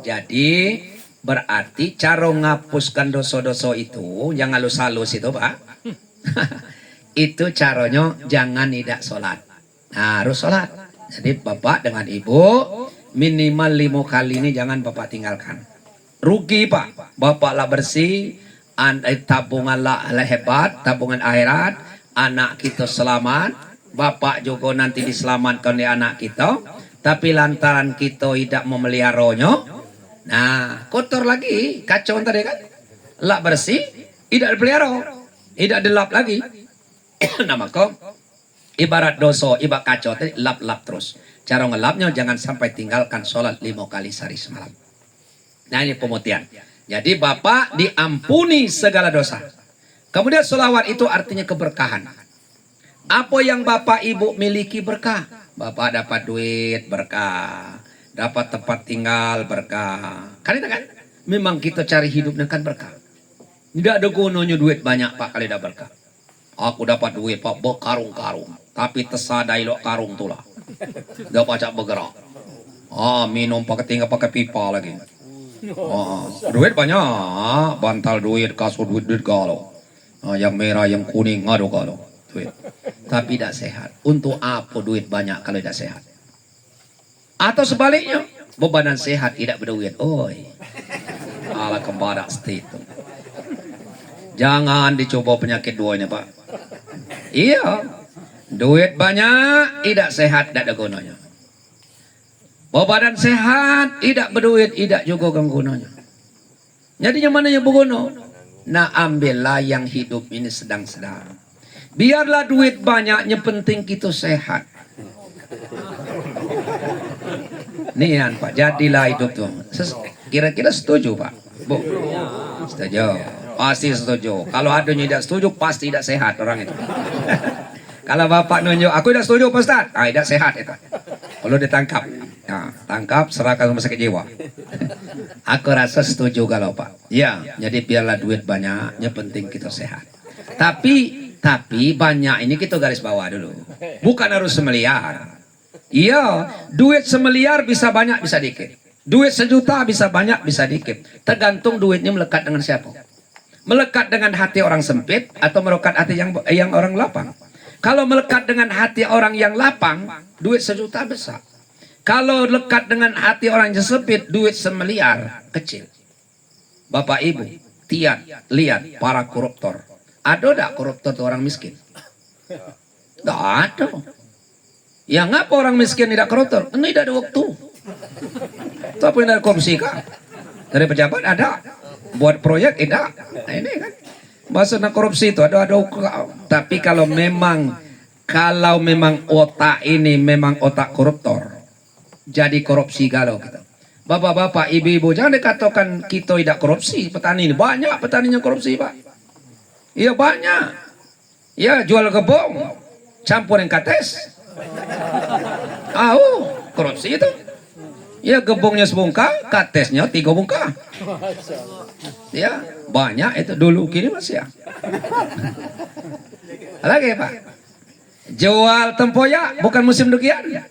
Jadi berarti cara ngapuskan dosa-dosa itu, yang halus-halus itu Pak, itu caranya jangan tidak sholat. Harus sholat. Jadi bapak dengan ibu minimal 5 kali ini jangan bapak tinggalkan. Rugi Pak, bapak lah bersih, tabungan lah hebat, tabungan akhirat, anak kita selamat, bapak juga nanti diselamatkan oleh anak kita. Tapi lantaran kita tidak memeliharanya, nah kotor lagi, kacau tadi kan, lap bersih, tidak dipelihara, tidak dilap lagi. Nah maka ibarat dosa, ibarat kacau tadi, lap-lap terus. Cara ngelapnya jangan sampai tinggalkan sholat 5 kali sehari semalam. Nah ini pemutihan. Jadi bapak diampuni segala dosa. Kemudian sholawat itu artinya keberkahan. Apa yang bapak ibu miliki berkah. Bapak dapat duit berkah, dapat tempat tinggal berkah. Kan itu kan? Memang kita cari hidupnya kan berkah. Tidak ada gunanya duit banyak Pak kalau tidak berkah. Aku dapat duit Pak berkarung-karung, tapi tersadai lo karung tulah. Tidak pacak bergerak. Minum pakai tinggal pakai pipa lagi. Duit banyak, bantal duit, kasur duit galau. Yang merah, yang kuning, ngadu galau. Duit. Tapi tidak sehat. Untuk apa duit banyak kalau tidak sehat? Atau sebaliknya, bebanan sehat tidak berduit. Oi, ala kembarak itu. Jangan dicoba penyakit dua ini, Pak. Iya, duit banyak, tidak sehat, tidak ada gunanya. Badan sehat, tidak berduit, tidak juga gunanya. Jadi yang mana yang berguna? Nah, ambillah yang hidup ini sedang-sedang. Biarlah duit banyaknya, penting kita sehat. Nih Pak, jadilah hidup tuh. Kira-kira setuju Pak? Bu? Setuju. Pasti setuju. Kalau ada yang tidak setuju, pasti tidak sehat orang itu. Kalau Bapak nunjuk, aku tidak setuju Pak Ustaz. Tidak sehat itu. Kalau ditangkap. Nah, tangkap, serahkan rumah sakit jiwa. Aku rasa setuju kalau Pak. Ya, jadi biarlah duit banyaknya, penting kita sehat. Tapi banyak ini kita garis bawah dulu. Bukan harus semiliar. Iya, duit semiliar bisa banyak, bisa dikit. Duit sejuta bisa banyak, bisa dikit. Tergantung duitnya melekat dengan siapa. Melekat dengan hati orang sempit atau melekat hati yang orang lapang. Kalau melekat dengan hati orang yang lapang, duit sejuta besar. Kalau lekat dengan hati orang yang sempit, duit semiliar kecil. Bapak Ibu, lihat para koruptor. Ada tidak koruptor itu orang miskin? Tidak ada. Ya ngapa orang miskin tidak koruptor? Ini tidak ada waktu. Tapi tidak korupsi kan? Dari pejabat ada. Buat proyek tidak. Nah, ini kan. Maksudnya korupsi itu ada. Tapi kalau memang otak ini memang otak koruptor, jadi korupsi galau kita. Bapak-bapak, ibu-ibu, jangan dikatakan kita tidak korupsi. Petani ini banyak petaninya korupsi Pak. Iya banyak. Ya jual gebong, campur yang kates. Korupsi itu. Ya gebongnya sebungka, katesnya 3 bungka. Ya banyak itu dulu, kini masih ya. Lagi Pak. Jual tempoyak, bukan musim demikian.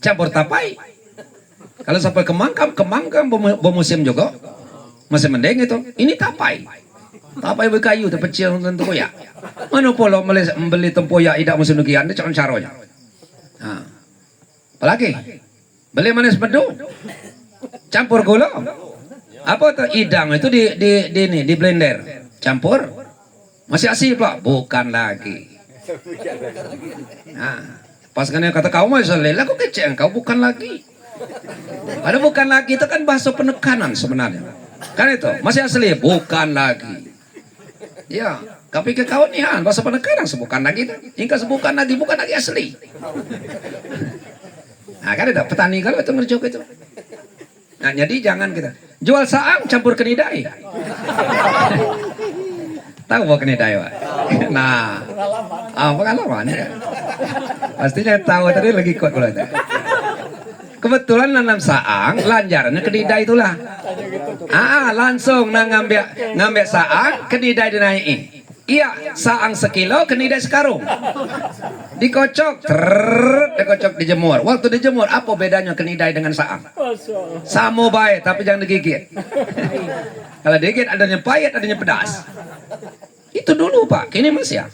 Campur tapai. Kalau sampai kemangkam bermusim juga. Masih mending itu. Ini tapai. Tapai berkayu terpecil tempoyak. Mana pula membeli tempoyak tidak musim demikian, itu caronya. Nah. Apalagi? Beli manis madu. Campur gula. Apa tuh idang itu di blender. Campur. Masih asli Pak? Bukan lagi. Nah. Pas kan kata kau mah selera, kok kecil kau bukan lagi. Ada bukan lagi itu kan bahasa penekanan sebenarnya. Kan itu masih asli bukan lagi. Ya, tapi ke kau nih bahasa penekanan sebukan lagi. Hingga sebukan lagi bukan lagi asli. Nah kan itu petani kalau itu ngerjok itu. Nah jadi jangan kita jual saang campur kenidai. Tahu bahwa kenidai Pak? Nah, pengalaman ya. Pastinya tahu tadi lagi kuat pula itu. Kebetulan nanam saang, lanjarannya kenidai itulah. Langsung ngambil saang, kenidai dinaikin. Iya, saang sekilo, kenidai sekarung. Dikocok, dikocok dijemur. Waktu dijemur, apa bedanya kenidai dengan saang? Sama baik, tapi jangan digigit. Kalau digigit adanya pahit, adanya pedas. Itu dulu Pak, kini masih ya.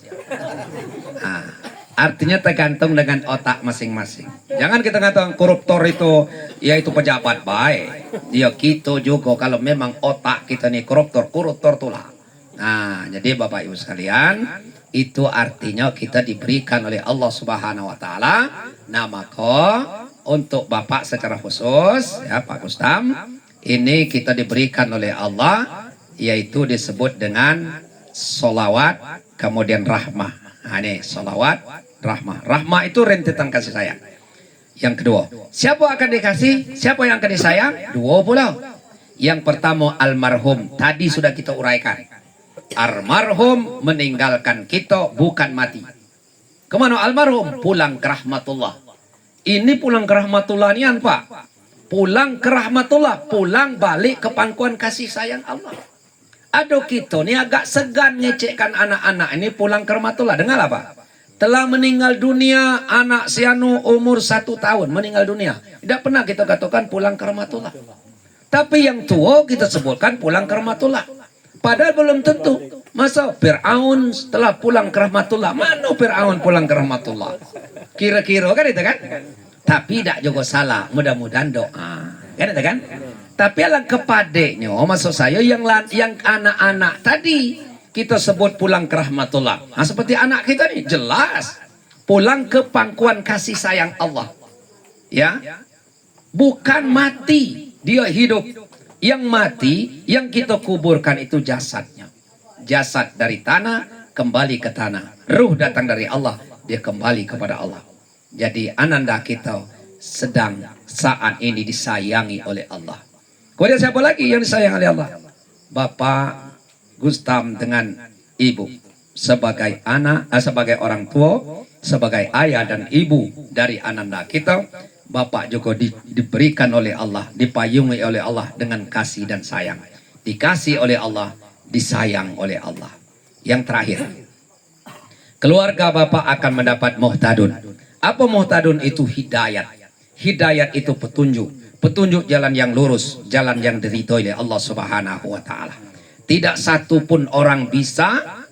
Artinya tergantung dengan otak masing-masing. Jangan kita katakan koruptor itu, yaitu pejabat baik. Ya kita juga kalau memang otak kita nih koruptor tulah. Nah, jadi Bapak Ibu sekalian, itu artinya kita diberikan oleh Allah Subhanahu wa taala. Nah, maka untuk Bapak secara khusus ya Pak Kustam, ini kita diberikan oleh Allah, yaitu disebut dengan sholawat kemudian rahmah. Nah, ini sholawat rahmah. Rahmah itu rentetan kasih sayang. Yang kedua, siapa akan dikasih, siapa yang akan disayang? Dua pula. Yang pertama almarhum, tadi sudah kita uraikan. Almarhum meninggalkan kita bukan mati. Kemana almarhum? Pulang ke rahmatullah. Ini pulang ke rahmatullah nian Pak. Pulang ke rahmatullah, pulang balik ke pangkuan kasih sayang Allah. Aduh kita nih agak segan ngecekkan anak-anak ini pulang ke rahmatullah. Dengar apa? Telah meninggal dunia anak sianu umur 1 tahun meninggal dunia. Tidak pernah kita katakan pulang ke rahmatullah. Tapi yang tua kita sebutkan pulang ke rahmatullah. Padahal belum tentu. Masa Fir'aun setelah pulang ke rahmatullah? Mana Fir'aun pulang ke rahmatullah? Kira-kira kan itu kan? Tapi tidak juga salah. Mudah-mudahan doa. Kan itu kan? Tapi alang kepadanya, maksud saya yang anak-anak tadi kita sebut pulang ke rahmatullah. Nah, seperti anak kita nih jelas pulang ke pangkuan kasih sayang Allah. Ya, bukan mati, dia hidup. Yang mati, yang kita kuburkan itu jasadnya. Jasad dari tanah kembali ke tanah. Ruh datang dari Allah, dia kembali kepada Allah. Jadi ananda kita sedang saat ini disayangi oleh Allah. Kemudian siapa lagi yang disayang oleh Allah? Bapak Gustam dengan ibu sebagai anak, sebagai orang tua, sebagai ayah dan ibu dari ananda kita. Bapak juga diberikan oleh Allah, dipayungi oleh Allah dengan kasih dan sayang. Dikasih oleh Allah, disayang oleh Allah. Yang terakhir, keluarga Bapak akan mendapat muhtadun. Apa muhtadun itu? Hidayat. Hidayat itu petunjuk. Petunjuk jalan yang lurus, jalan yang diridhoi oleh Allah Subhanahu wa taala. Tidak satu pun orang bisa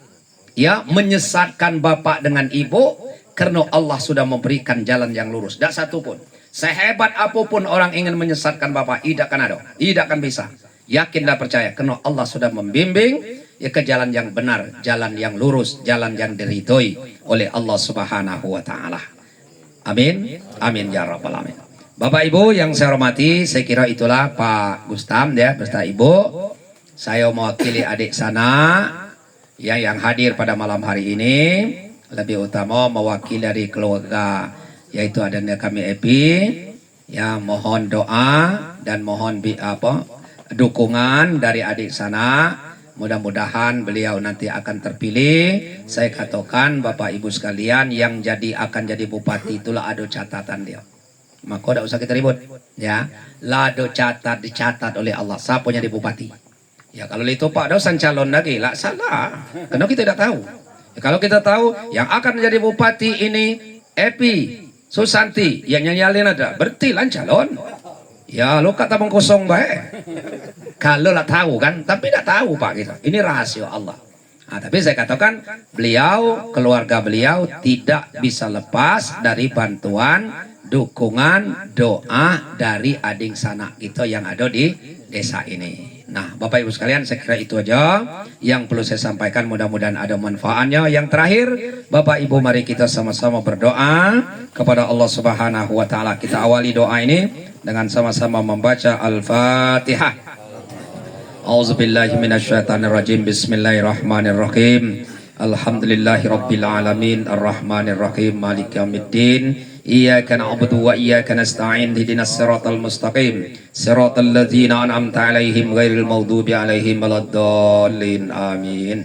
ya menyesatkan bapak dengan ibu karena Allah sudah memberikan jalan yang lurus. Tidak satu pun. Sehebat apapun orang ingin menyesatkan bapak, tidak akan ada, tidak akan bisa. Yakinlah, percaya, karena Allah sudah membimbing ya ke jalan yang benar, jalan yang lurus, jalan yang diridhoi oleh Allah Subhanahu wa taala. Amin. Amin ya rabbal alamin. Bapak Ibu yang saya hormati, saya kira itulah Pak Gustam ya beserta Ibu. Saya mewakili adik sana yang hadir pada malam hari ini, lebih utama mewakili dari keluarga yaitu adanya kami Epi. Ya, mohon doa dan mohon dukungan dari adik sana. Mudah-mudahan beliau nanti akan terpilih. Saya katakan Bapak Ibu sekalian, yang akan jadi bupati itulah ada catatan dia. Maka tidak usah kita ribut ya. Lado dicatat oleh Allah siapa yang jadi bupati. Ya kalau itu Pak dosan calon lagi lah salah. Karena kita tidak tahu. Ya, kalau kita tahu yang akan menjadi bupati ini Epi Susanti, yang nyalin ada, berarti lah calon. Ya lu kata kosong baik. Kalau lah tahu kan, tapi tidak tahu Pak kita. Ini rahasia Allah. Nah, tapi saya katakan beliau, keluarga beliau tidak bisa lepas dari bantuan, dukungan, doa dari adik sanak kita yang ada di desa ini. Nah, Bapak Ibu sekalian, saya kira itu aja yang perlu saya sampaikan. Mudah-mudahan ada manfaatnya. Yang terakhir, Bapak Ibu, mari kita sama-sama berdoa kepada Allah Subhanahu wa taala. Kita awali doa ini dengan sama-sama membaca Al-Fatihah. A'udzubillahi minasyaitonirrajim. Bismillahirrahmanirrahim. Alhamdulillahirabbil alamin arrahmanir rahim maliki yaumiddin. Iyyaka na'budu wa iyyaka nasta'in. Ihdinas siratal mustaqim. Siratal ladzina an'amta 'alaihim ghairil maghdubi 'alaihim waladdallin. Amin.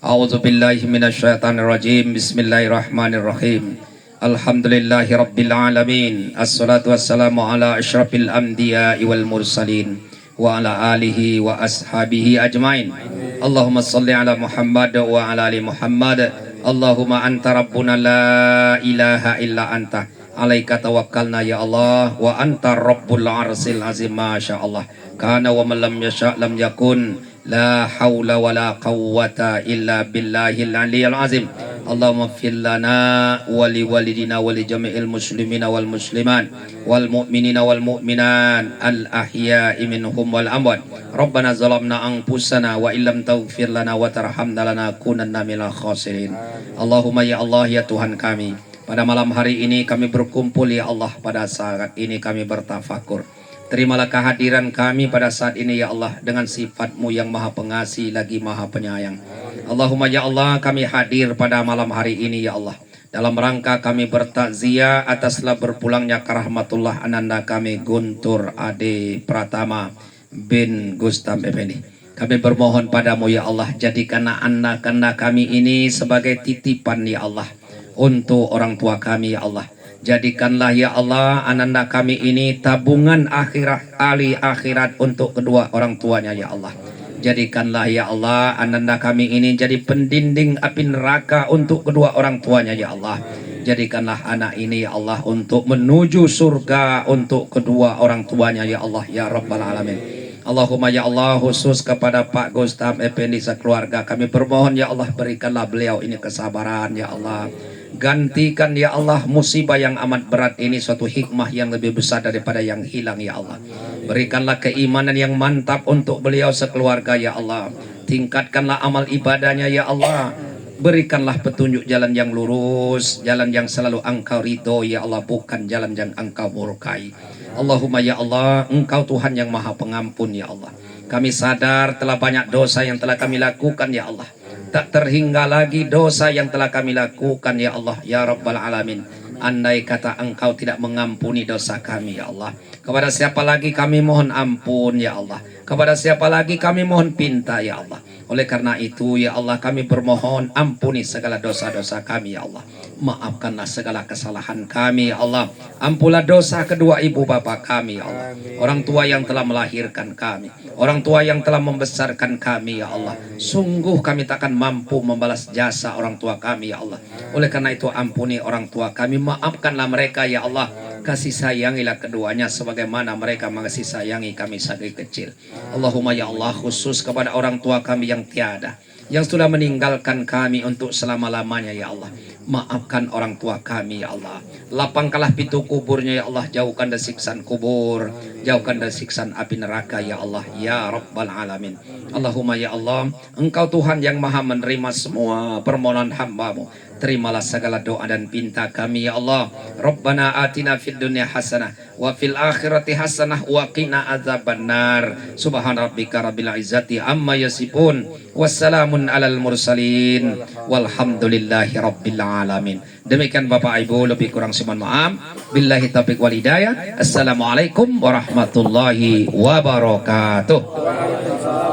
A'udzubillahi minasyaitonirrajim. Bismillahirrahmanirrahim. Alhamdulillahirabbil alamin. Assalatu wassalamu ala asyrafil anbiya'i wal mursalin wa ala alihi wa ashabihi ajmain. Allahumma salli ala Muhammad wa ala ali Muhammad. Allahumma anta rabbuna la ilaha illa anta. Alaika tawakkalna ya Allah wa anta rabbul arsil azim. Masya Allah. Kana wa man lam yasha' lam yakun. La hawla wa la quwwata illa billahil aliyil azim. Allahumma fir lana wa li walidina wa li jami'il muslimina wal muslimat wal mu'minina wal mu'minat al ahya'i minhum wal amwat. Rabbana zalamna anfusana wa illam taghfir lana wa tarhamna lanakunanna minal khasirin. Allahumma ya Allah ya Tuhan kami, pada malam hari ini kami berkumpul ya Allah, pada saat ini kami bertafakur. Terimalah kehadiran kami pada saat ini ya Allah dengan sifat-Mu yang maha pengasih lagi maha penyayang. Allahumma ya Allah, kami hadir pada malam hari ini ya Allah dalam rangka kami bertakziah ataslah berpulangnya ke rahmatullah ananda kami Guntur Ade Pratama bin Gustam Effendi. Kami bermohon padamu ya Allah, jadikanlah anak-anak kami ini sebagai titipan ya Allah untuk orang tua kami ya Allah. Jadikanlah ya Allah ananda kami ini tabungan akhirat, ali akhirat untuk kedua orang tuanya ya Allah. Jadikanlah ya Allah ananda kami ini jadi pendinding api neraka untuk kedua orang tuanya ya Allah. Jadikanlah anak ini ya Allah untuk menuju surga untuk kedua orang tuanya ya Allah ya Rabbal Alamin. Allahumma ya Allah, khusus kepada Pak Gustam Effendi sekeluarga kami bermohon ya Allah, berikanlah beliau ini kesabaran ya Allah. Gantikan ya Allah musibah yang amat berat ini suatu hikmah yang lebih besar daripada yang hilang ya Allah. Berikanlah keimanan yang mantap untuk beliau sekeluarga ya Allah. Tingkatkanlah amal ibadahnya ya Allah. Berikanlah petunjuk jalan yang lurus, jalan yang selalu Engkau ridho ya Allah, bukan jalan yang Engkau murkai. Allahumma ya Allah, Engkau Tuhan yang maha pengampun ya Allah. Kami sadar telah banyak dosa yang telah kami lakukan ya Allah. Tak terhingga lagi dosa yang telah kami lakukan ya Allah ya Rabbal Alamin. Andai kata Engkau tidak mengampuni dosa kami ya Allah, kepada siapa lagi kami mohon ampun ya Allah, kepada siapa lagi kami mohon pinta ya Allah. Oleh karena itu ya Allah, kami bermohon ampuni segala dosa-dosa kami ya Allah. Maafkanlah segala kesalahan kami ya Allah. Ampunlah dosa kedua ibu bapa kami ya Allah, orang tua yang telah melahirkan kami, orang tua yang telah membesarkan kami ya Allah. Sungguh kami takkan mampu membalas jasa orang tua kami ya Allah. Oleh karena itu ampuni orang tua kami, maafkanlah mereka ya Allah. Kasih sayangilah keduanya sebagaimana mereka mengasihi sayangi kami saat kecil. Allahumma ya Allah, khusus kepada orang tua kami yang tiada, yang sudah meninggalkan kami untuk selama-lamanya ya Allah. Maafkan orang tua kami ya Allah. Lapangkanlah pintu kuburnya ya Allah. Jauhkan dari siksaan kubur, jauhkan dari siksaan api neraka ya Allah ya Rabbal Alamin. Allahumma ya Allah, Engkau Tuhan yang maha menerima semua permohonan hamba-Mu. Terimalah segala doa dan pinta kami ya Allah. Rabbana atina fid dunya hasanah wa fil akhirati hasanah wa qina adzabannar. Subhana rabbika rabbil izzati amma yasifun. Wassalamun alal mursalin. Walhamdulillahi rabbil alamin. Demikian Bapak Ibu, lebih kurang mohon maaf. Billahi taufiq wal hidayah. Assalamualaikum warahmatullahi wabarakatuh.